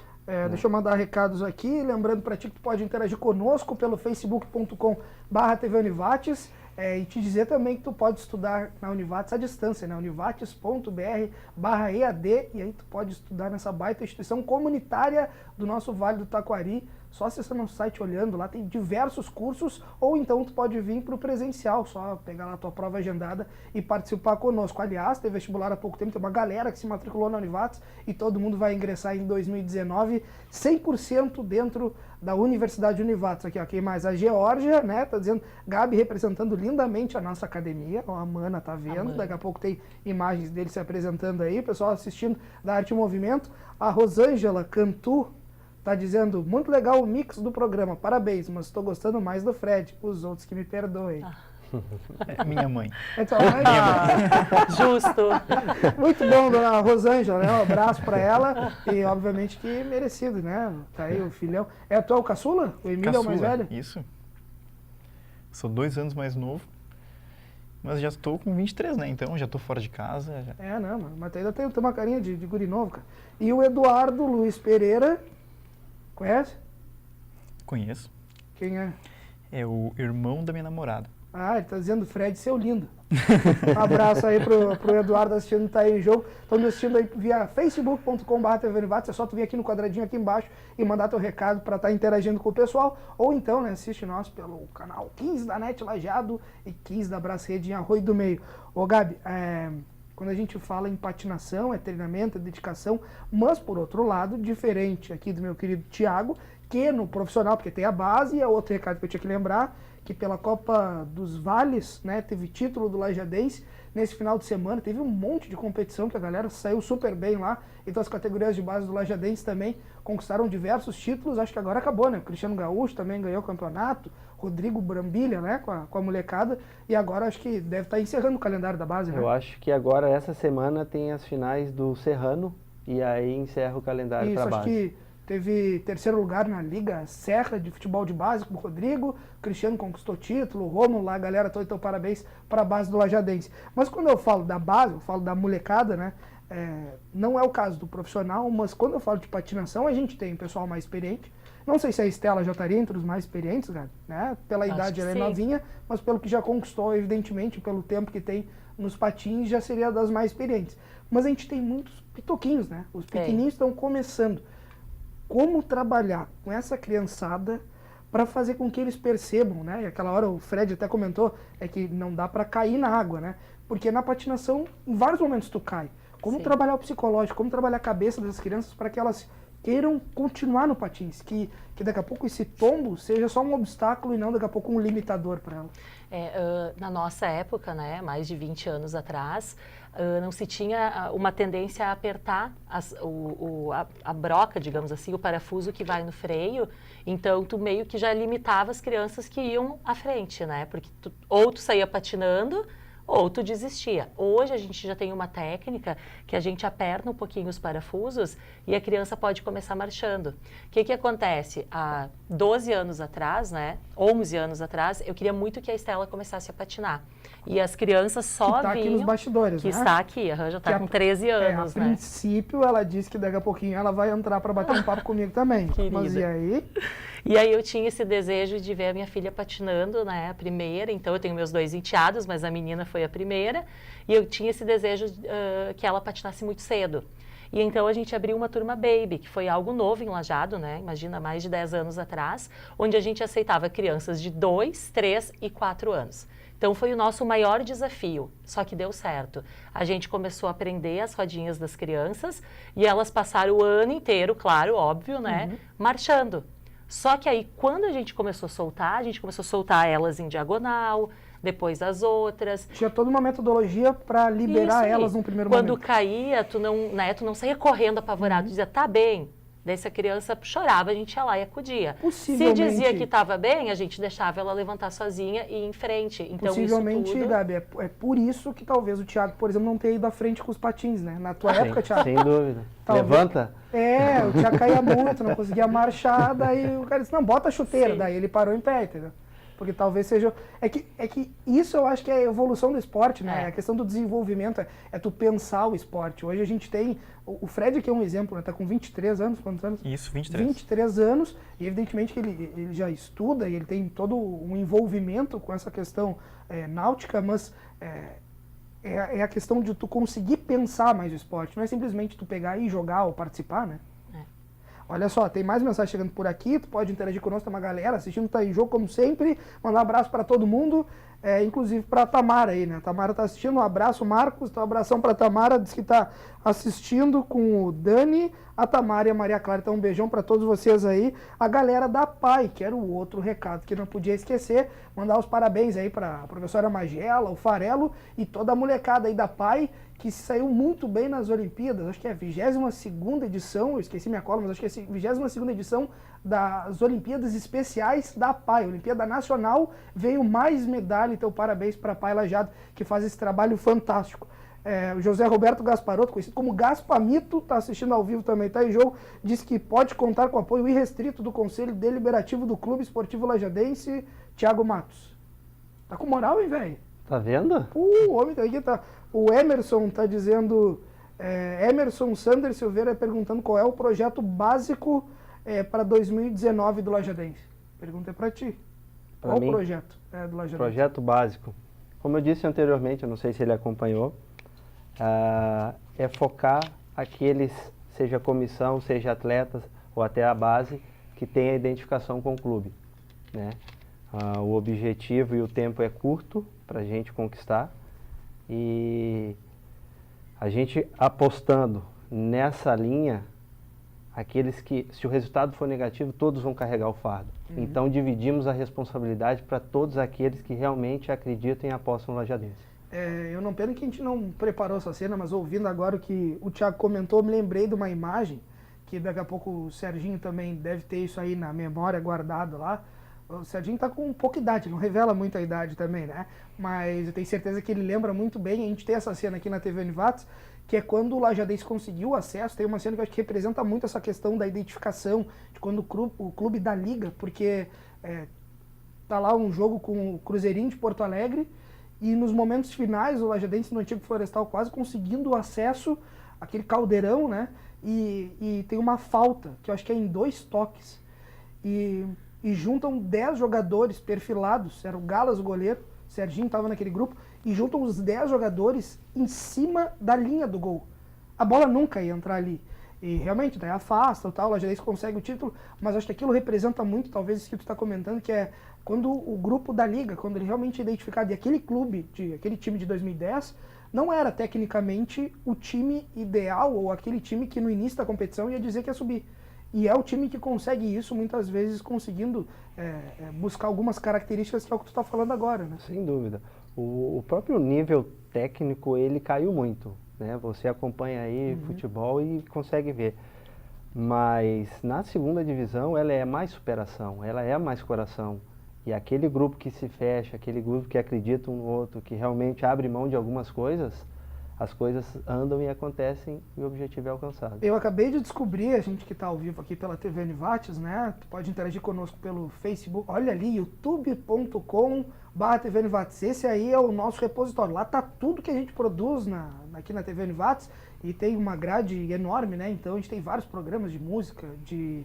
A: Deixa eu mandar recados aqui, lembrando para ti que tu pode interagir conosco pelo facebook.com/TV Univates, e te dizer também que tu pode estudar na Univates à distância, né? univates.br/EAD, e aí tu pode estudar nessa baita instituição comunitária do nosso Vale do Taquari. Só acessando o site, olhando, lá tem diversos cursos, ou então tu pode vir para o presencial, só pegar lá a tua prova agendada e participar conosco. Aliás, teve vestibular há pouco tempo, tem uma galera que se matriculou na Univates e todo mundo vai ingressar em 2019, 100% dentro da Universidade Univates. Aqui, ó, quem mais? A Geórgia, né, tá dizendo, Gabi representando lindamente a nossa academia, ó, a Mana tá vendo, daqui a pouco tem imagens dele se apresentando aí, o pessoal assistindo da Arte e Movimento. A Rosângela Cantu tá dizendo, muito legal o mix do programa, parabéns, mas estou gostando mais do Fred, os outros que me perdoem.
D: É minha mãe.
A: Então,
B: Justo.
A: muito bom, dona Rosângela, né? Um abraço para ela e, obviamente, que merecido, né? Tá aí o filhão. É tu é o caçula? O Emílio é o mais velho?
D: Isso. Sou 2 anos mais novo, mas já estou com 23, né? Então já estou fora de casa. Já...
A: Não, mas ainda tem uma carinha de guri novo, cara. E o Eduardo Luiz Pereira, conhece?
D: Conheço.
A: Quem é?
D: É o irmão da minha namorada.
A: Ah, ele tá dizendo Fred, seu lindo. Um abraço aí pro Eduardo assistindo, tá aí em jogo. Estão me assistindo aí via facebook.com/TV Univates. É só tu vir aqui no quadradinho aqui embaixo e mandar teu recado para estar interagindo com o pessoal. Ou então, né, assiste nós pelo canal 15 da NET Lajeado e 15 da Brás Rede em Arroio do Meio. Ô Gabi, quando a gente fala em patinação, é treinamento, é dedicação, mas por outro lado, diferente aqui do meu querido Thiago, que no profissional, porque tem a base, e é outro recado que eu tinha que lembrar, que pela Copa dos Vales, né, teve título do Lajadense nesse final de semana, teve um monte de competição que a galera saiu super bem lá, então as categorias de base do Lajadense também conquistaram diversos títulos, acho que agora acabou, né, o Cristiano Gaúcho também ganhou o campeonato, Rodrigo Brambilha, né, com a molecada, e agora acho que deve estar encerrando o calendário da base, né?
C: Eu acho que agora, essa semana, tem as finais do Serrano, e aí encerra o calendário para a base.
A: Isso, acho que teve 3º lugar na Liga Serra de futebol de base com o Rodrigo, Cristiano conquistou título, o Rômulo lá, a galera toda, então parabéns para a base do Lajadense. Mas quando eu falo da base, eu falo da molecada, né? Não é o caso do profissional, mas quando eu falo de patinação, a gente tem um pessoal mais experiente. Não sei se a Estela já estaria entre os mais experientes, né? Pela idade ela é novinha, mas pelo que já conquistou, evidentemente, pelo tempo que tem nos patins, já seria das mais experientes. Mas a gente tem muitos pitoquinhos, né? Os pequenininhos estão começando. Como trabalhar com essa criançada para fazer com que eles percebam, né? E aquela hora o Fred até comentou, é que não dá para cair na água, né? Porque na patinação, em vários momentos tu cai. Como trabalhar o psicológico, como trabalhar a cabeça das crianças para que elas queiram continuar no patins, que daqui a pouco esse tombo seja só um obstáculo e não daqui a pouco um limitador para ela.
B: Na nossa época, né, mais de 20 anos atrás, não se tinha uma tendência a apertar a broca, digamos assim, o parafuso que vai no freio, então tu meio que já limitava as crianças que iam à frente, né, porque ou tu saía patinando, ou tu desistia. Hoje a gente já tem uma técnica que a gente aperta um pouquinho os parafusos e a criança pode começar marchando. O que acontece? Há 12 anos atrás, né, 11 anos atrás, eu queria muito que a Estela começasse a patinar. E as crianças só vinham...
A: Que está aqui nos bastidores,
B: que
A: né?
B: está aqui, já está com 13 anos,
A: a
B: né?
A: princípio, ela disse que daqui a pouquinho ela vai entrar para bater um papo comigo também.
B: Querida.
A: Mas e aí?
B: E aí eu tinha esse desejo de ver a minha filha patinando, né, a primeira, então eu tenho meus 2 enteados, mas a menina foi a primeira, e eu tinha esse desejo que ela patinasse muito cedo. E então a gente abriu uma turma baby, que foi algo novo em Lajeado, né, imagina, mais de 10 anos atrás, onde a gente aceitava crianças de 2, 3 e 4 anos. Então foi o nosso maior desafio, só que deu certo. A gente começou a aprender as rodinhas das crianças e elas passaram o ano inteiro, claro, óbvio, né, marchando. Só que aí, quando a gente começou a soltar elas em diagonal, depois as outras.
A: Tinha toda uma metodologia para liberar elas no primeiro momento.
B: Quando caía, tu não saía correndo apavorado, dizia, tá bem. Daí se a criança chorava, a gente ia lá e acudia. Se dizia que estava bem, a gente deixava ela levantar sozinha e ir em frente. Então,
A: possivelmente,
B: isso tudo...
A: Gabi, é por isso que talvez o Thiago, por exemplo, não tenha ido à frente com os patins, né? Na tua época, Thiago.
C: Sem dúvida.
A: Talvez.
C: Levanta.
A: O Thiago caía muito, não conseguia marchar, daí o cara disse, não, bota a chuteira. Daí ele parou em pé, entendeu? Porque talvez seja... É que isso eu acho que é a evolução do esporte, né? É a questão do desenvolvimento, é tu pensar o esporte. Hoje a gente tem... O Fred aqui é um exemplo, né? Tá com 23 anos, quantos anos?
D: Isso, 23.
A: 23 anos, e evidentemente que ele já estuda e ele tem todo um envolvimento com essa questão náutica, mas é a questão de tu conseguir pensar mais o esporte. Não é simplesmente tu pegar e jogar ou participar, né? Olha só, tem mais mensagem chegando por aqui, tu pode interagir conosco, tem uma galera assistindo, tá em jogo como sempre, mandar um abraço para todo mundo, inclusive para Tamara aí, né? A Tamara tá assistindo, um abraço, Marcos, então um abração para Tamara, diz que tá assistindo com o Dani, a Tamara e a Maria Clara, então um beijão para todos vocês aí, a galera da PAI, que era o outro recado que não podia esquecer, mandar os parabéns aí para a professora Magela, o Farelo e toda a molecada aí da PAI, que saiu muito bem nas Olimpíadas, acho que é a 22ª edição, eu esqueci minha cola, mas acho que é a 22ª edição das Olimpíadas Especiais da PAI, Olimpíada Nacional, veio mais medalha, então parabéns para a PAI Lajeado, que faz esse trabalho fantástico. O José Roberto Gasparotto, conhecido como Gaspamito, está assistindo ao vivo também, está em jogo, diz que pode contar com o apoio irrestrito do Conselho Deliberativo do Clube Esportivo Lajadense, Thiago Matos. Tá com moral, hein, velho?
C: Tá vendo?
A: O homem aqui tá... O Emerson está dizendo, Emerson Sander Silveira perguntando qual é o projeto básico para 2019 do Lajadense. Pergunta é para ti. Qual o projeto do Lajadense?
C: Projeto básico. Como eu disse anteriormente, eu não sei se ele acompanhou, é focar aqueles, seja comissão, seja atletas ou até a base, que tenha identificação com o clube, né? O objetivo e o tempo é curto para a gente conquistar. E a gente apostando nessa linha, aqueles que, se o resultado for negativo, todos vão carregar o fardo. Então dividimos a responsabilidade para todos aqueles que realmente acreditam e apostam no Lajadense.
A: Eu não pena que a gente não preparou essa cena, mas ouvindo agora o que o Thiago comentou, eu me lembrei de uma imagem, que daqui a pouco o Serginho também deve ter isso aí na memória guardado lá. O Serginho tá com pouca idade, não revela muito a idade também, né? Mas eu tenho certeza que ele lembra muito bem. A gente tem essa cena aqui na TV Univates, que é quando o Lajadense conseguiu o acesso. Tem uma cena que eu acho que representa muito essa questão da identificação, de quando o clube da Liga, porque tá lá um jogo com o Cruzeirinho de Porto Alegre, e nos momentos finais o Lajadense no antigo Florestal quase conseguindo o acesso, aquele caldeirão, né? E tem uma falta, que eu acho que é em 2 toques. E juntam 10 jogadores perfilados, era o Galas o goleiro, o Serginho estava naquele grupo, e juntam os 10 jogadores em cima da linha do gol. A bola nunca ia entrar ali. E realmente, daí afasta, o Lajadense consegue o título, mas acho que aquilo representa muito, talvez isso que tu está comentando, que é quando o grupo da Liga, quando ele realmente é identificado, e aquele time de 2010, não era tecnicamente o time ideal, ou aquele time que no início da competição ia dizer que ia subir. E é o time que consegue isso, muitas vezes conseguindo buscar algumas características que é o que tu está falando agora, né?
C: Sem dúvida. O próprio nível técnico, ele caiu muito, né? Você acompanha aí futebol e consegue ver. Mas na segunda divisão, ela é mais superação, ela é mais coração. E aquele grupo que se fecha, aquele grupo que acredita um no outro, que realmente abre mão de algumas coisas, as coisas andam e acontecem e o objetivo é alcançado.
A: Eu acabei de descobrir, a gente que está ao vivo aqui pela TV Univates, né? Tu pode interagir conosco pelo Facebook, olha ali, youtube.com/TV Univates. Esse aí é o nosso repositório. Lá tá tudo que a gente produz aqui na TV Univates e tem uma grade enorme, né? Então a gente tem vários programas de música, de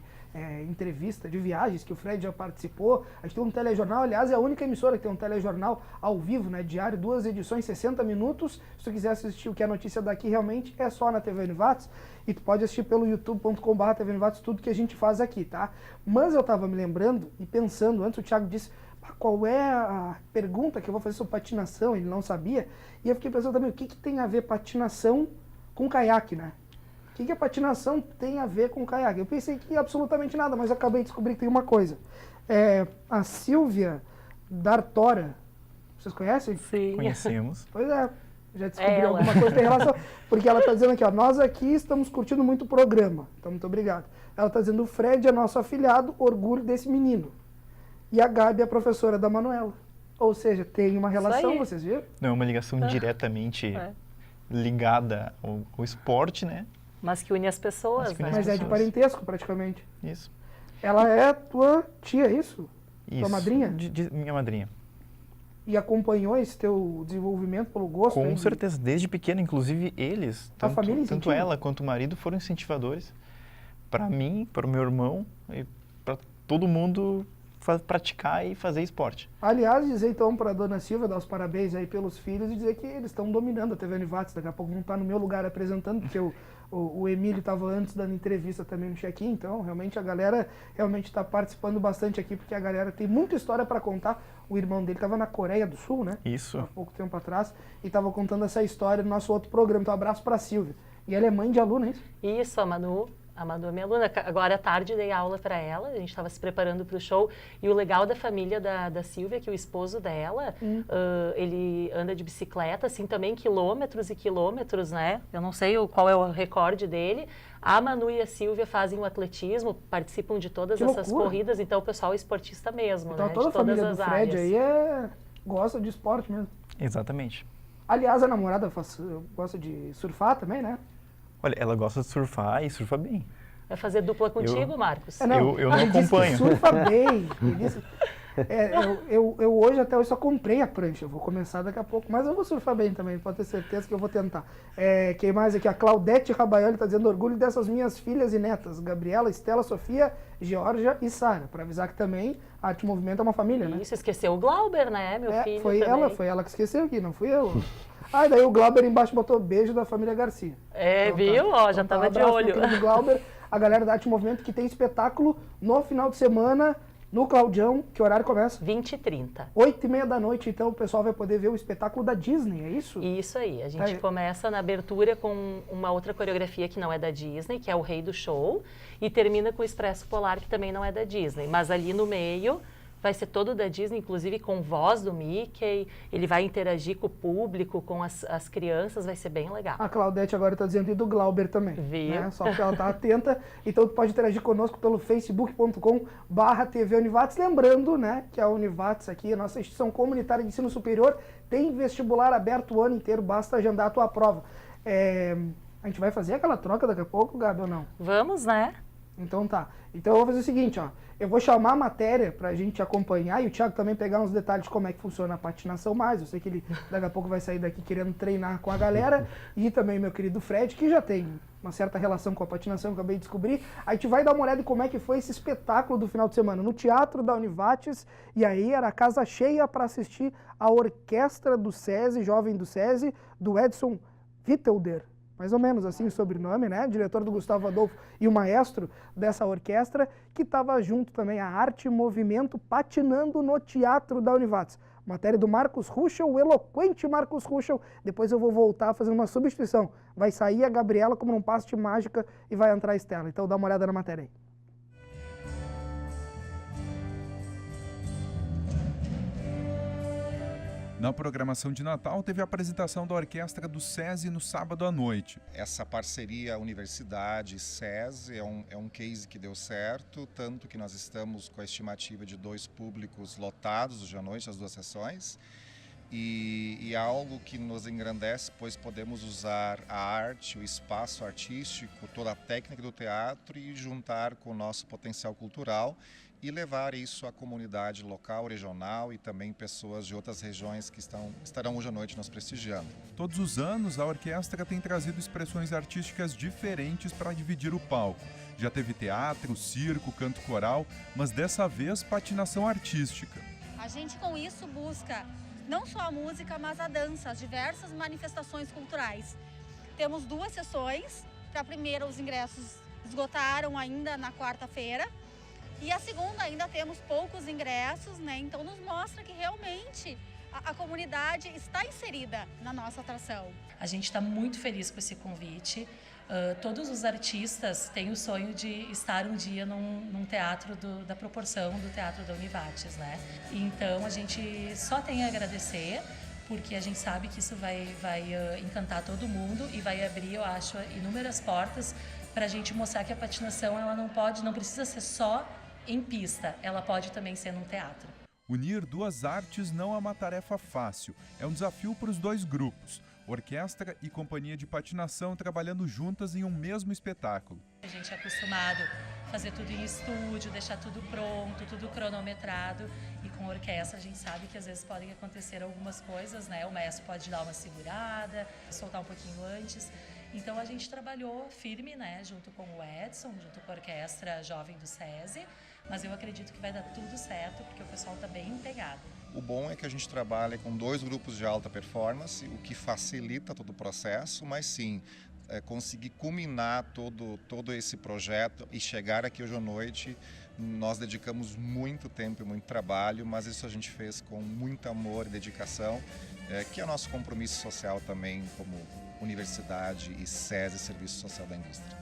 A: entrevista, de viagens que o Fred já participou. A gente tem um telejornal, aliás, é a única emissora que tem um telejornal ao vivo, né? Diário, 2 edições, 60 minutos. Se tu quiser assistir o que é notícia daqui, realmente é só na TV Univates. E tu pode assistir pelo youtube.com/TV Univates tudo que a gente faz aqui, tá? Mas eu tava me lembrando e pensando, antes o Thiago disse qual é a pergunta que eu vou fazer sobre patinação, ele não sabia. E eu fiquei pensando também, o que tem a ver patinação com caiaque, né? O que a patinação tem a ver com caiaque? Eu pensei que absolutamente nada, mas acabei de descobrir que tem uma coisa. A Silvia Dartora, vocês conhecem?
B: Sim.
D: Conhecemos.
A: Pois é, já descobri alguma coisa que tem relação. Porque ela está dizendo aqui, ó, nós aqui estamos curtindo muito o programa. Então, muito obrigado. Ela está dizendo, o Fred é nosso afilhado, orgulho desse menino. E a Gabi é a professora da Manuela. Ou seja, tem uma relação, vocês viram?
D: Não é uma ligação diretamente ligada ao esporte, né?
B: Mas que une as pessoas, né?
A: Mas é de parentesco, praticamente.
D: Isso.
A: Ela é tua tia, é isso?
D: Isso,
A: madrinha?
D: Minha madrinha.
A: E acompanhou esse teu desenvolvimento pelo gosto?
D: Com certeza, desde pequena, inclusive eles,
A: A família
D: tanto
A: incentiva?
D: ela quanto o marido foram incentivadores para mim, para o meu irmão e para todo mundo praticar e fazer esporte.
A: Aliás, dizer então para a dona Silvia, dar os parabéns aí pelos filhos e dizer que eles estão dominando a TV Univates. Daqui a pouco vão estar no meu lugar apresentando, porque o Emílio estava antes dando entrevista também no check-in, então realmente a galera realmente está participando bastante aqui, porque a galera tem muita história para contar. O irmão dele estava na Coreia do Sul, né?
D: Isso.
A: Há pouco tempo atrás, e estava contando essa história no nosso outro programa. Então, abraço para a Silvia. E ela é mãe de aluna, é isso?
B: Isso, a Manu é minha aluna. Agora à tarde dei aula para ela, a gente estava se preparando para o show. E o legal da família da Silvia é que o esposo dela, ele anda de bicicleta, assim, também quilômetros e quilômetros, né? Eu não sei qual é o recorde dele. A Manu e a Silvia fazem o atletismo, participam de todas essas corridas, então o pessoal é esportista mesmo,
A: então,
B: né?
A: toda
B: de
A: a família
B: todas
A: do
B: as
A: Fred
B: áreas.
A: aí gosta de esporte mesmo.
D: Exatamente.
A: Aliás, a namorada gosta de surfar também, né?
D: Olha, ela gosta de surfar e surfa bem.
B: Vai fazer dupla contigo, Marcos?
D: Eu não
A: ele disse que
D: acompanho.
A: surfa bem. Ele disse, eu hoje até hoje só comprei a prancha. Eu vou começar daqui a pouco, mas eu vou surfar bem também, pode ter certeza que eu vou tentar. Quem mais aqui? A Claudete Rabaioli está dizendo orgulho dessas minhas filhas e netas, Gabriela, Estela, Sofia, Georgia e Sara. Para avisar que também a Arte Movimento é uma família, né?
B: Isso, esqueceu o Glauber, né, meu filho
A: foi
B: também.
A: foi ela que esqueceu aqui, não fui eu. Ah, e daí o Glauber embaixo botou beijo da família Garcia.
B: É,
A: Então,
B: viu? Ó, já tava de olho.
A: Do Glauber, a galera da Arte Movimento que tem espetáculo no final de semana no Claudião. Que horário começa?
B: 20h30.
A: 8h30 da noite, então o pessoal vai poder ver o espetáculo da Disney, é isso?
B: Isso aí. A gente começa na abertura com uma outra coreografia que não é da Disney, que é o Rei do Show, e termina com o Expresso Polar, que também não é da Disney. Mas ali no meio vai ser todo da Disney, inclusive com voz do Mickey. Ele vai interagir com o público, com as crianças, vai ser bem legal.
A: A Claudete agora está dizendo e do Glauber também.
B: Viu?
A: Né? Só que ela está atenta. Então tu pode interagir conosco pelo facebook.com/TV Univates. Lembrando, né, que a Univates aqui, a nossa instituição comunitária de ensino superior, tem vestibular aberto o ano inteiro, basta agendar a tua prova. A gente vai fazer aquela troca daqui a pouco, Gabi, ou não?
B: Vamos, né?
A: Então tá. Então eu vou fazer o seguinte, ó. Eu vou chamar a matéria pra gente acompanhar e o Thiago também pegar uns detalhes de como é que funciona a patinação mais. Eu sei que ele daqui a pouco vai sair daqui querendo treinar com a galera. E também meu querido Fred, que já tem uma certa relação com a patinação, que eu acabei de descobrir. A gente vai dar uma olhada em como é que foi esse espetáculo do final de semana no Teatro da Univates. E aí era a casa cheia para assistir a orquestra do SESI, jovem do SESI, do Edson Wittelder. Mais ou menos assim o sobrenome, né? Diretor do Gustavo Adolfo e o maestro dessa orquestra, que estava junto também a Arte e Movimento patinando no Teatro da Univates. Matéria do Marcos Ruschel, o eloquente Marcos Ruschel. Depois eu vou voltar fazendo uma substituição. Vai sair a Gabriela como num passe de mágica e vai entrar a Estela. Então dá uma olhada na matéria aí.
E: Na programação de Natal, teve a apresentação da orquestra do SESI no sábado à noite.
F: Essa parceria Universidade-SESI é um case que deu certo, tanto que nós estamos com a estimativa de 2 públicos lotados hoje à noite, as 2 sessões, e é algo que nos engrandece, pois podemos usar a arte, o espaço artístico, toda a técnica do teatro e juntar com o nosso potencial cultural e levar isso à comunidade local, regional e também pessoas de outras regiões que estarão hoje à noite nos prestigiando.
E: Todos os anos, a orquestra tem trazido expressões artísticas diferentes para dividir o palco. Já teve teatro, circo, canto coral, mas dessa vez patinação artística.
G: A gente com isso busca não só a música, mas a dança, as diversas manifestações culturais. Temos 2 sessões, para a primeira os ingressos esgotaram ainda na quarta-feira, e a segunda ainda temos poucos ingressos, né? Então nos mostra que realmente a comunidade está inserida na nossa atração.
B: A gente está muito feliz com esse convite. Todos os artistas têm o sonho de estar um dia num teatro da proporção do Teatro da Univates, né? Então a gente só tem a agradecer, porque a gente sabe que isso vai encantar todo mundo e vai abrir, eu acho, inúmeras portas para a gente mostrar que a patinação ela não precisa ser só em pista, ela pode também ser num teatro.
E: Unir 2 artes não é uma tarefa fácil, é um desafio para os 2 grupos. Orquestra e companhia de patinação trabalhando juntas em um mesmo espetáculo.
B: A gente é acostumado fazer tudo em estúdio, deixar tudo pronto, tudo cronometrado. E com orquestra a gente sabe que às vezes podem acontecer algumas coisas, né? O maestro pode dar uma segurada, soltar um pouquinho antes. Então a gente trabalhou firme, né, junto com o Edson, junto com a Orquestra Jovem do SESI, mas eu acredito que vai dar tudo certo, porque o pessoal está bem empenhado.
F: O bom é que a gente trabalha com 2 grupos de alta performance, o que facilita todo o processo, mas sim, conseguir culminar todo esse projeto e chegar aqui hoje à noite, nós dedicamos muito tempo e muito trabalho, mas isso a gente fez com muito amor e dedicação, que é nosso compromisso social também como Universidade e SESI, Serviço Social da Indústria.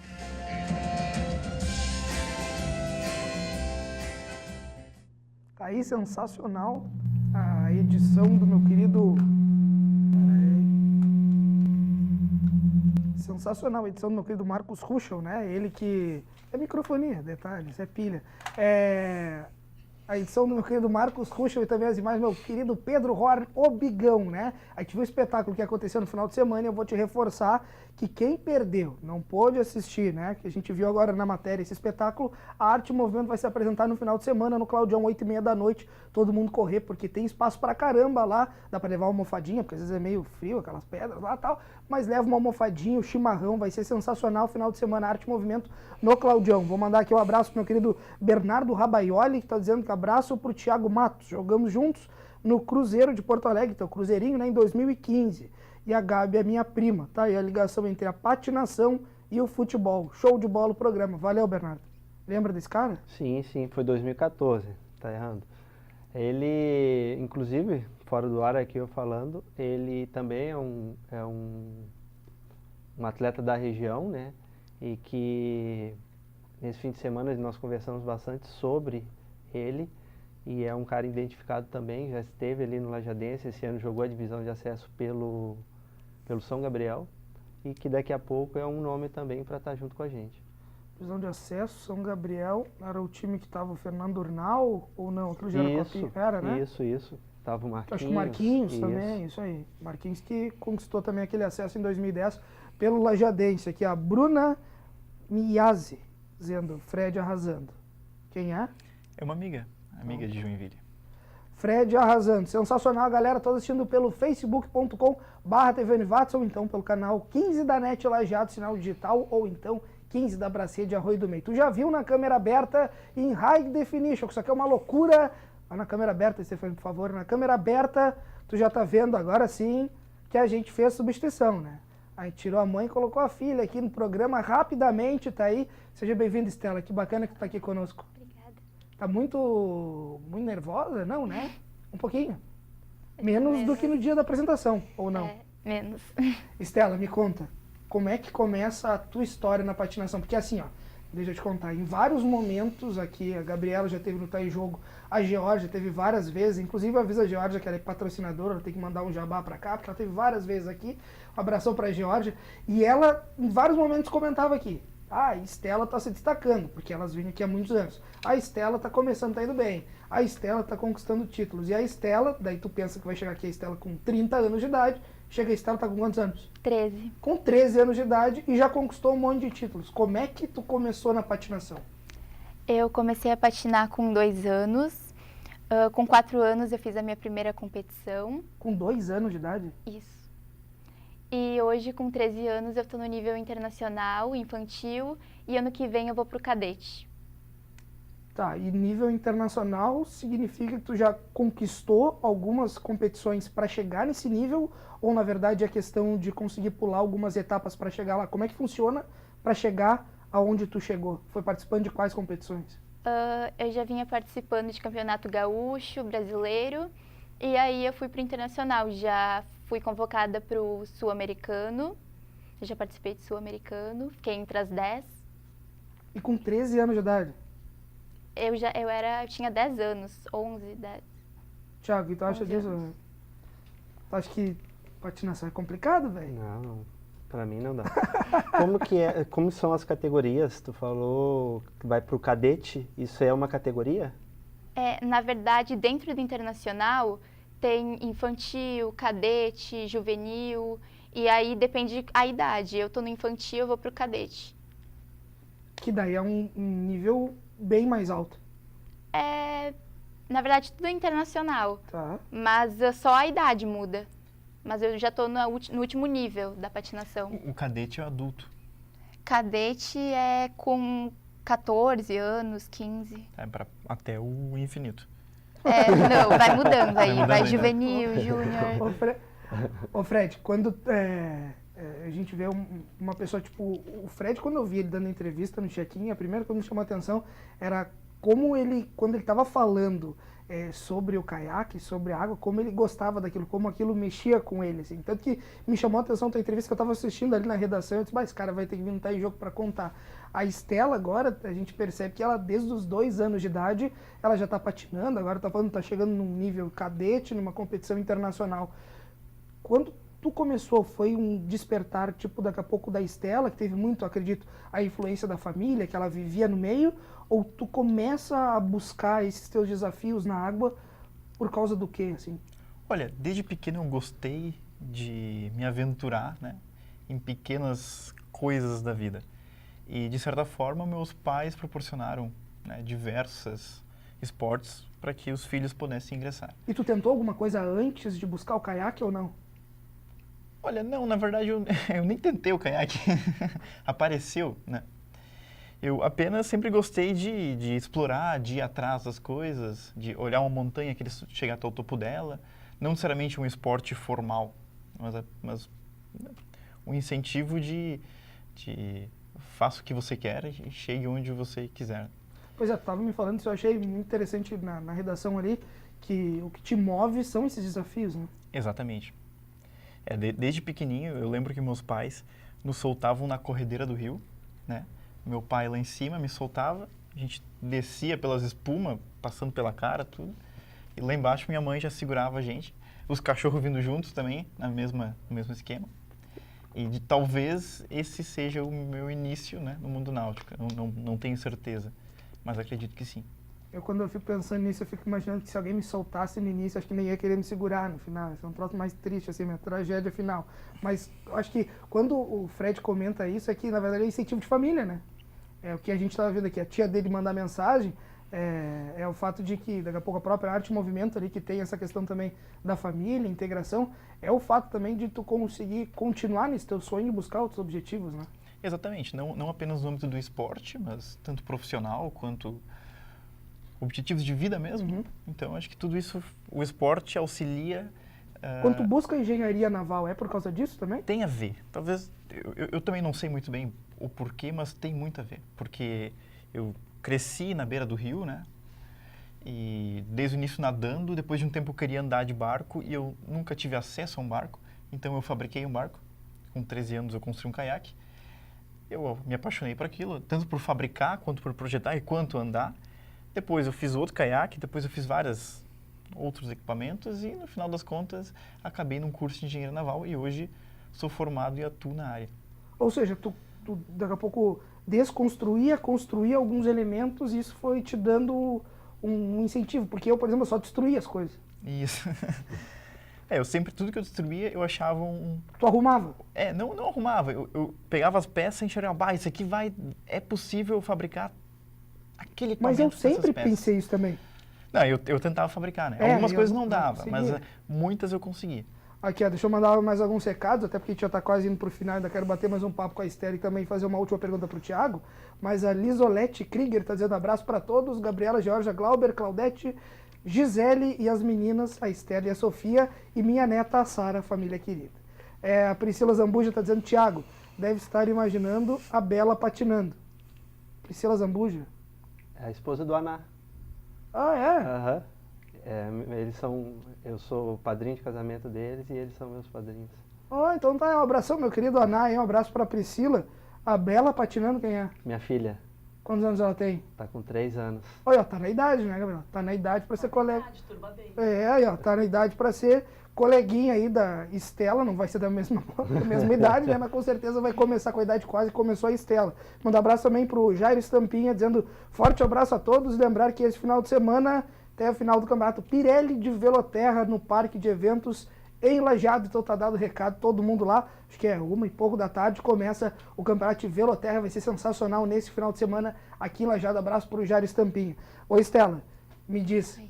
A: Tá aí, sensacional a edição do meu querido... Sensacional a edição do meu querido Marcos Ruschel, né? Ele que... É microfonia, detalhes, é pilha. A edição do meu querido Marcos Ruschel e também as imagens do meu querido Pedro Horn, o Bigão, né? A gente viu o espetáculo que aconteceu no final de semana e eu vou te reforçar que quem perdeu, não pôde assistir, né? Que a gente viu agora na matéria esse espetáculo, a Arte e Movimento vai se apresentar no final de semana no Claudião, 8h30 da noite, todo mundo correr, porque tem espaço pra caramba lá, dá pra levar uma almofadinha, porque às vezes é meio frio, aquelas pedras lá e tal, mas leva uma almofadinha, o chimarrão, vai ser sensacional, final de semana, Arte e Movimento no Claudião. Vou mandar aqui um abraço pro meu querido Bernardo Rabaioli, que tá dizendo que abraço pro Thiago Matos, jogamos juntos no Cruzeiro de Porto Alegre, então Cruzeirinho, né, em 2015. E a Gabi é minha prima, tá? E a ligação entre a patinação e o futebol. Show de bola o programa. Valeu, Bernardo. Lembra desse cara?
C: Sim, foi 2014, tá errando. Ele, inclusive, fora do ar aqui eu falando, ele também é um atleta da região, né? E que nesse fim de semana nós conversamos bastante sobre ele. E é um cara identificado também, já esteve ali no Lajadense, esse ano jogou a divisão de acesso pelo São Gabriel, e que daqui a pouco é um nome também para estar junto com a gente.
A: Divisão de acesso, São Gabriel, era o time que estava o Fernando Urnal, ou não? Aquilo já era Copinha, era, né?
C: Isso. Tava o Marquinhos.
A: Acho que o Marquinhos também, isso aí. Marquinhos que conquistou também aquele acesso em 2010 pelo Lajadense. Aqui a Bruna Miazzi, dizendo, Fred arrasando. Quem é?
D: É uma amiga de Joinville.
A: Fred arrasando. Sensacional, galera. Tô assistindo pelo facebook.com/TV Univatson, ou então pelo canal 15 da NET Lajeado, sinal digital, ou então 15 da Bracia de Arroio do Meio. Tu já viu na câmera aberta em High Definition, que isso aqui é uma loucura. Vai na câmera aberta, Stefani, por favor. Na câmera aberta, tu já tá vendo agora sim que a gente fez substituição, né? A gente tirou a mãe e colocou a filha aqui no programa rapidamente, tá aí. Seja bem-vinda, Estela. Que bacana que tu tá aqui conosco. Tá muito nervosa, não, né? Um pouquinho. Menos do que no dia da apresentação, ou não?
H: Menos.
A: Estela, me conta, como é que começa a tua história na patinação? Porque assim, ó, deixa eu te contar, em vários momentos aqui, a Gabriela já teve no Tá em Jogo, a Georgia teve várias vezes, inclusive avisa a Georgia que ela é patrocinadora, ela tem que mandar um jabá pra cá, porque ela teve várias vezes aqui, um abração pra Georgia, e ela, em vários momentos, comentava aqui, a Estela tá se destacando, porque elas vêm aqui há muitos anos. A Estela tá começando, tá indo bem. A Estela tá conquistando títulos. E a Estela, daí tu pensa que vai chegar aqui a Estela com 30 anos de idade, chega a Estela, tá com quantos anos?
H: 13.
A: Com 13 anos de idade e já conquistou um monte de títulos. Como é que tu começou na patinação?
H: Eu comecei a patinar com 2 anos. Com 4 anos eu fiz a minha primeira competição.
A: Com 2 anos de idade?
H: Isso. E hoje, com 13 anos, eu estou no nível internacional, infantil, e ano que vem eu vou pro cadete.
A: Tá, e nível internacional significa que tu já conquistou algumas competições para chegar nesse nível, ou na verdade é questão de conseguir pular algumas etapas para chegar lá? Como é que funciona para chegar aonde tu chegou? Foi participando de quais competições?
H: Eu já vinha participando de campeonato gaúcho, brasileiro, e aí eu fui pro internacional. Já fui convocada pro sul-americano, eu já participei de sul-americano, fiquei entre as 10.
A: E com 13 anos de idade?
H: Eu tinha 10 anos, 11, 10.
A: Thiago, e tu acha disso? Tu acha que patinação é complicado, velho?
C: Não, pra mim não dá. Como são as categorias? Tu falou que vai pro cadete, isso é uma categoria?
H: Na verdade, dentro do internacional, tem infantil, cadete, juvenil, e aí depende a idade. Eu tô no infantil, eu vou pro cadete.
A: Que daí é um nível bem mais alto.
H: Na verdade, tudo é internacional,
A: Tá.
H: mas só a idade muda. Mas eu já estou no último nível da patinação.
D: O cadete é o adulto.
H: Cadete é com 14 anos, 15.
D: Até o infinito.
H: Não, vai mudando aí,
D: mudando
H: vai
D: ainda.
H: juvenil, júnior.
A: Ô Fred, quando a gente vê uma pessoa tipo o Fred, quando eu vi ele dando entrevista no check-in, a primeira coisa que me chamou a atenção era como ele, quando ele estava falando sobre o caiaque, sobre a água, como ele gostava daquilo, como aquilo mexia com ele, assim. Tanto que me chamou a atenção a tua entrevista que eu estava assistindo ali na redação, eu disse, esse cara vai ter que vir estar em jogo para contar. A Estela agora, a gente percebe que ela, desde os 2 anos de idade, ela já está patinando, agora está chegando num nível cadete, numa competição internacional. Quando tu começou, foi um despertar, tipo, daqui a pouco da Estela, que teve muito, acredito, a influência da família, que ela vivia no meio, ou tu começa a buscar esses teus desafios na água por causa do quê, assim?
D: Olha, desde pequeno eu gostei de me aventurar, né, em pequenas coisas da vida. E, de certa forma, meus pais proporcionaram, né, diversos esportes para que os filhos pudessem ingressar.
A: E tu tentou alguma coisa antes de buscar o caiaque ou não?
D: Olha, não, na verdade eu nem tentei o caiaque, apareceu, né? Eu apenas sempre gostei de explorar, de ir atrás das coisas, de olhar uma montanha, chegar até o topo dela. Não necessariamente um esporte formal, mas um incentivo de faça o que você quer e chegue onde você quiser.
A: Pois é, tu estava me falando isso, eu achei muito interessante na redação ali, que o que te move são esses desafios, né?
D: Exatamente. Desde pequenininho, eu lembro que meus pais nos soltavam na corredeira do rio, né? Meu pai lá em cima me soltava, a gente descia pelas espumas, passando pela cara, tudo. E lá embaixo minha mãe já segurava a gente. Os cachorros vindo juntos também, no mesmo esquema. E talvez esse seja o meu início, né, no mundo náutico. Eu não tenho certeza, mas acredito que sim.
A: Quando eu fico pensando nisso, eu fico imaginando que se alguém me soltasse no início, acho que nem ia querer me segurar no final. Isso é um troço mais triste, assim, minha tragédia final. Mas eu acho que quando o Fred comenta isso, é que, na verdade, é incentivo de família, né? É o que a gente estava vendo aqui. A tia dele mandar mensagem, é o fato de que, daqui a pouco, a própria arte e movimento ali, que tem essa questão também da família, integração, é o fato também de tu conseguir continuar nesse teu sonho e buscar outros objetivos, né?
D: Exatamente. Não apenas no âmbito do esporte, mas tanto profissional quanto objetivos de vida mesmo.
A: Uhum.
D: Então, acho que tudo isso, o esporte auxilia.
A: Quando tu busca engenharia naval, é por causa disso também?
D: Tem a ver. Talvez, eu também não sei muito bem o porquê, mas tem muito a ver. Porque eu cresci na beira do rio, né? E desde o início nadando, depois de um tempo eu queria andar de barco e eu nunca tive acesso a um barco. Então eu fabriquei um barco. Com 13 anos eu construí um caiaque. Eu me apaixonei por aquilo, tanto por fabricar, quanto por projetar e quanto andar. Depois eu fiz outro caiaque, depois eu fiz vários outros equipamentos e, no final das contas, acabei num curso de engenharia naval e hoje sou formado e atuo na área.
A: Ou seja, tu daqui a pouco construía alguns elementos e isso foi te dando um incentivo, porque eu, por exemplo, só destruía as coisas.
D: Isso. Eu sempre, tudo que eu destruía, eu achava
A: Tu arrumava?
D: Não arrumava, eu pegava as peças e enxergava, isso aqui é possível fabricar aquele equipamento.
A: Mas eu
D: com essas
A: sempre
D: peças.
A: pensei isso também.
D: Não, eu tentava fabricar, né? Algumas coisas não dava, mas
A: conseguia.
D: muitas eu conseguia.
A: Aqui, ó, deixa eu mandar mais alguns recados, até porque a gente já está quase indo para o final, ainda quero bater mais um papo com a Esther e também fazer uma última pergunta para o Thiago. Mas a Lisolete Krieger está dizendo abraço para todos, Gabriela, Georgia, Glauber, Claudete, Gisele e as meninas, a Esther e a Sofia, e minha neta, a Sara, família querida. A Priscila Zambuja está dizendo, Thiago, deve estar imaginando a Bela patinando. Priscila Zambuja?
C: É a esposa do Aná.
A: Ah, é?
C: Aham. Eu sou o padrinho de casamento deles e eles são meus padrinhos.
A: Oh, então tá, um abração, meu querido Aná, um abraço pra Priscila. A Bela patinando, quem é?
C: Minha filha
A: Quantos anos ela tem?
C: tá com 3 anos.
A: Olha, ó, tá na idade, né, Gabriela? Tá na idade pra ser colega. Aí, ó, tá na idade pra ser coleguinha aí da Estela, não vai ser da mesma idade, né, mas com certeza vai começar com a idade quase começou a Estela. Manda um abraço também pro Jairo Estampinha, dizendo forte abraço a todos e lembrar que esse final de semana, até o final do campeonato Pirelli de Veloterra no Parque de Eventos em Lajeado. Então tá dado o recado, todo mundo lá. Acho que é 1h pouco da tarde, começa o Campeonato de Veloterra. Vai ser sensacional nesse final de semana aqui em Lajeado. Abraço pro Jairo Estampinha. Ô Estela, me diz,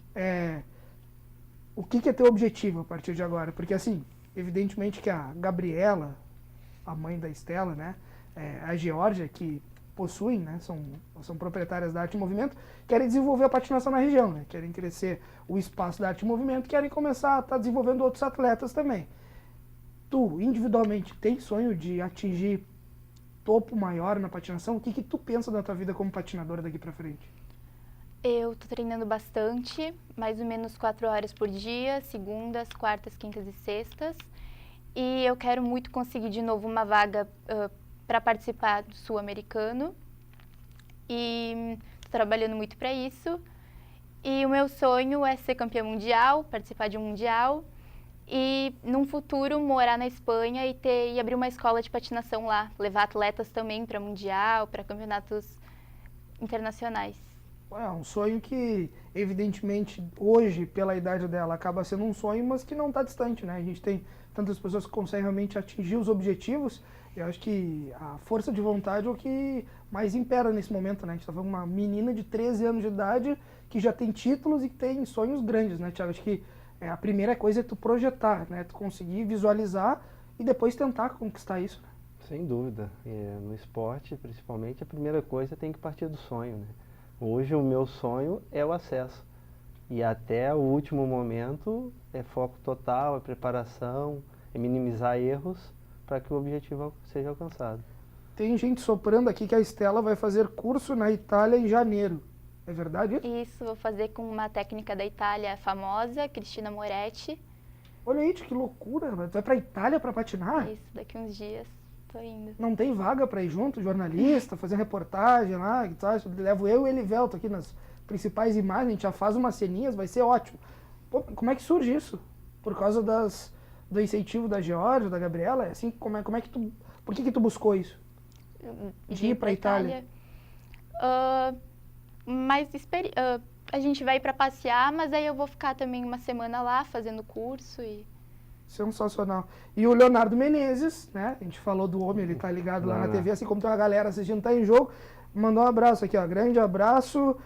A: o que é teu objetivo a partir de agora? Porque assim, evidentemente que a Gabriela, a mãe da Estela, né, a Geórgia, que possuem, né, são proprietárias da Arte em Movimento, querem desenvolver a patinação na região, né, querem crescer o espaço da Arte em Movimento, querem começar a estar desenvolvendo outros atletas também. Tu, individualmente, tem sonho de atingir topo maior na patinação? O que tu pensa da tua vida como patinadora daqui pra frente?
H: Eu tô treinando bastante, mais ou menos 4 horas por dia, segundas, quartas, quintas e sextas. E eu quero muito conseguir de novo uma vaga para participar do Sul-Americano. E tô trabalhando muito para isso. E o meu sonho é ser campeã mundial, participar de um mundial. E, num futuro, morar na Espanha e abrir uma escola de patinação lá. Levar atletas também para mundial, para campeonatos internacionais.
A: É um sonho que, evidentemente, hoje, pela idade dela, acaba sendo um sonho, mas que não está distante, né? A gente tem tantas pessoas que conseguem realmente atingir os objetivos. Eu acho que a força de vontade é o que mais impera nesse momento, né? A gente está vendo uma menina de 13 anos de idade que já tem títulos e que tem sonhos grandes, né, Thiago? Acho que a primeira coisa é tu projetar, né? Tu conseguir visualizar e depois tentar conquistar isso, né?
C: Sem dúvida. No esporte, principalmente, a primeira coisa tem que partir do sonho, né? Hoje o meu sonho é o acesso. E até o último momento é foco total, é preparação, é minimizar erros para que o objetivo seja alcançado.
A: Tem gente soprando aqui que a Estela vai fazer curso na Itália em janeiro. É verdade isso?
H: Isso, vou fazer com uma técnica da Itália famosa, Cristina Moretti.
A: Olha aí, que loucura. Tu vai pra Itália pra patinar?
H: Isso, daqui uns dias tô indo.
A: Não tem vaga pra ir junto, jornalista, fazer reportagem lá, que tu acha? Levo eu e o Elivelto aqui nas principais imagens, a gente já faz umas ceninhas, vai ser ótimo. Pô, como é que surge isso? Por causa do incentivo da Geórgia, da Gabriela? Assim, como é que tu... Por que tu buscou isso? De ir pra Itália?
H: A gente vai para passear, mas aí eu vou ficar também uma semana lá fazendo curso e...
A: Sensacional. E o Leonardo Menezes, né? A gente falou do homem, ele tá ligado lá na TV, assim como tem uma galera assistindo, tá em jogo. Mandou um abraço aqui, ó. Grande abraço,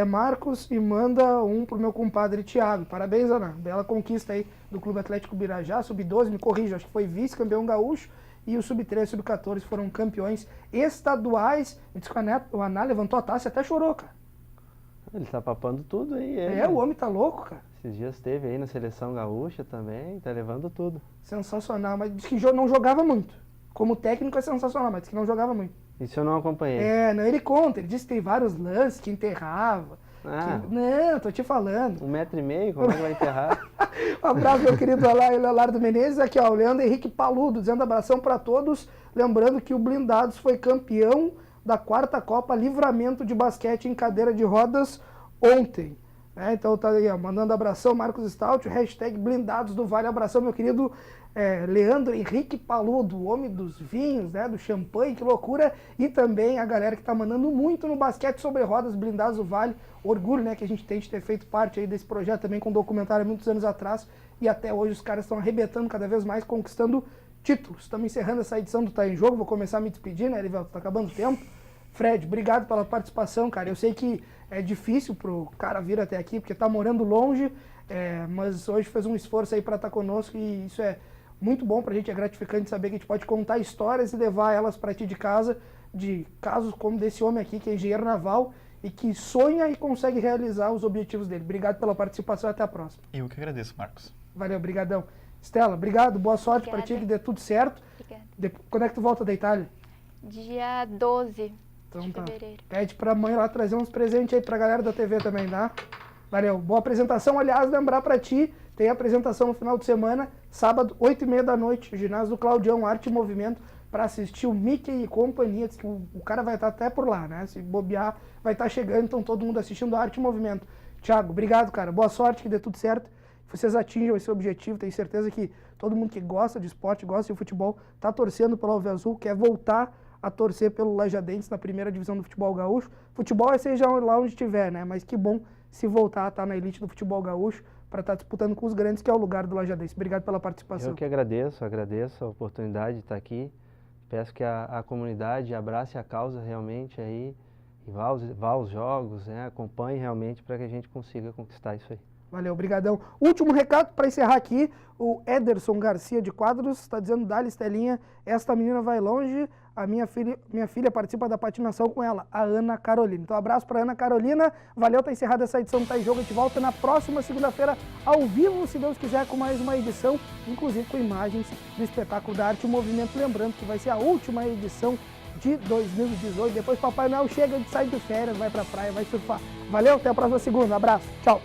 A: Marcos, e manda um pro meu compadre Thiago. Parabéns, Ana. Bela conquista aí do Clube Atlético Birajá, sub-12, me corrija, acho que foi vice-campeão gaúcho. E o sub-13 e sub-14 foram campeões estaduais. Me diz que o Aná levantou a taça e até chorou, cara.
C: Ele tá papando tudo aí.
A: O homem tá louco, cara.
C: Esses dias esteve aí na seleção gaúcha também, tá levando tudo.
A: Sensacional, mas diz que não jogava muito. Como técnico é sensacional, mas diz que não jogava muito.
C: Isso eu não acompanhei.
A: Não, ele conta, ele disse que tem vários lances que enterrava. Não, tô te falando.
C: 1,5 m, como é que vai enterrar?
A: Um abraço, meu querido Leonardo Menezes. Aqui, ó, o Leandro Henrique Paludo, dizendo abração para todos. Lembrando que o Blindados foi campeão da 4ª Copa Livramento de Basquete em cadeira de rodas ontem. Então tá aí, ó, mandando abração, Marcos Stout, hashtag Blindados do Vale. Abração, meu querido Leandro Henrique Paludo, o homem dos vinhos, né, do champanhe, que loucura. E também a galera que tá mandando muito no basquete sobre rodas, Blindados do Vale. Orgulho, né, que a gente tem de ter feito parte aí desse projeto também com documentário há muitos anos atrás. E até hoje os caras estão arrebentando cada vez mais, conquistando títulos. Estamos encerrando essa edição do Tá em Jogo, vou começar a me despedir, né, Elivelto? Tá acabando o tempo. Fred, obrigado pela participação, cara. Eu sei que é difícil pro cara vir até aqui, porque tá morando longe, mas hoje fez um esforço aí para estar conosco e isso é muito bom pra gente, é gratificante saber que a gente pode contar histórias e levar elas para ti de casa, de casos como desse homem aqui, que é engenheiro naval e que sonha e consegue realizar os objetivos dele. Obrigado pela participação e até a próxima.
D: Eu que agradeço, Marcos.
A: Valeu, brigadão. Estela, obrigado, boa sorte para ti, que dê tudo certo.
H: Obrigada.
A: Quando é que tu volta da Itália?
H: Dia 12
A: então,
H: de
A: tá.
H: fevereiro.
A: Pede pra mãe lá trazer uns presentes aí pra galera da TV também, tá? Valeu, boa apresentação. Aliás, lembrar pra ti, tem apresentação no final de semana, sábado, 8h30 da noite, ginásio do Claudião, Arte e Movimento, pra assistir o Mickey e companhia. Diz que o cara vai estar até por lá, né? Se bobear, vai estar chegando, então todo mundo assistindo Arte e Movimento. Thiago, obrigado, cara. Boa sorte, que dê tudo certo. Que vocês atinjam esse objetivo. Tenho certeza que todo mundo que gosta de esporte, gosta de futebol, tá torcendo pelo Alve Azul, quer voltar a torcer pelo Lajadense na primeira divisão do futebol gaúcho. Futebol é seja lá onde estiver, né? Mas que bom se voltar a estar na elite do futebol gaúcho, para estar disputando com os grandes, que é o lugar do Lajadense. Obrigado pela participação.
C: Eu que agradeço a oportunidade de estar aqui. Peço que a comunidade abrace a causa realmente aí, e vá aos jogos, né? Acompanhe realmente para que a gente consiga conquistar isso aí.
A: Valeu, obrigadão. Último recado para encerrar aqui, o Ederson Garcia de Quadros está dizendo: dá-lhe, Estelinha, esta menina vai longe, a minha filha participa da patinação com ela, a Ana Carolina. Então, abraço para Ana Carolina, valeu, tá encerrada essa edição do Tá em Jogo, a gente volta na próxima segunda-feira, ao vivo, se Deus quiser, com mais uma edição, inclusive com imagens do espetáculo da arte e o movimento, lembrando que vai ser a última edição de 2018, depois Papai Noel chega, a gente sai de férias, vai pra praia, vai surfar. Valeu, até a próxima segunda, abraço, tchau.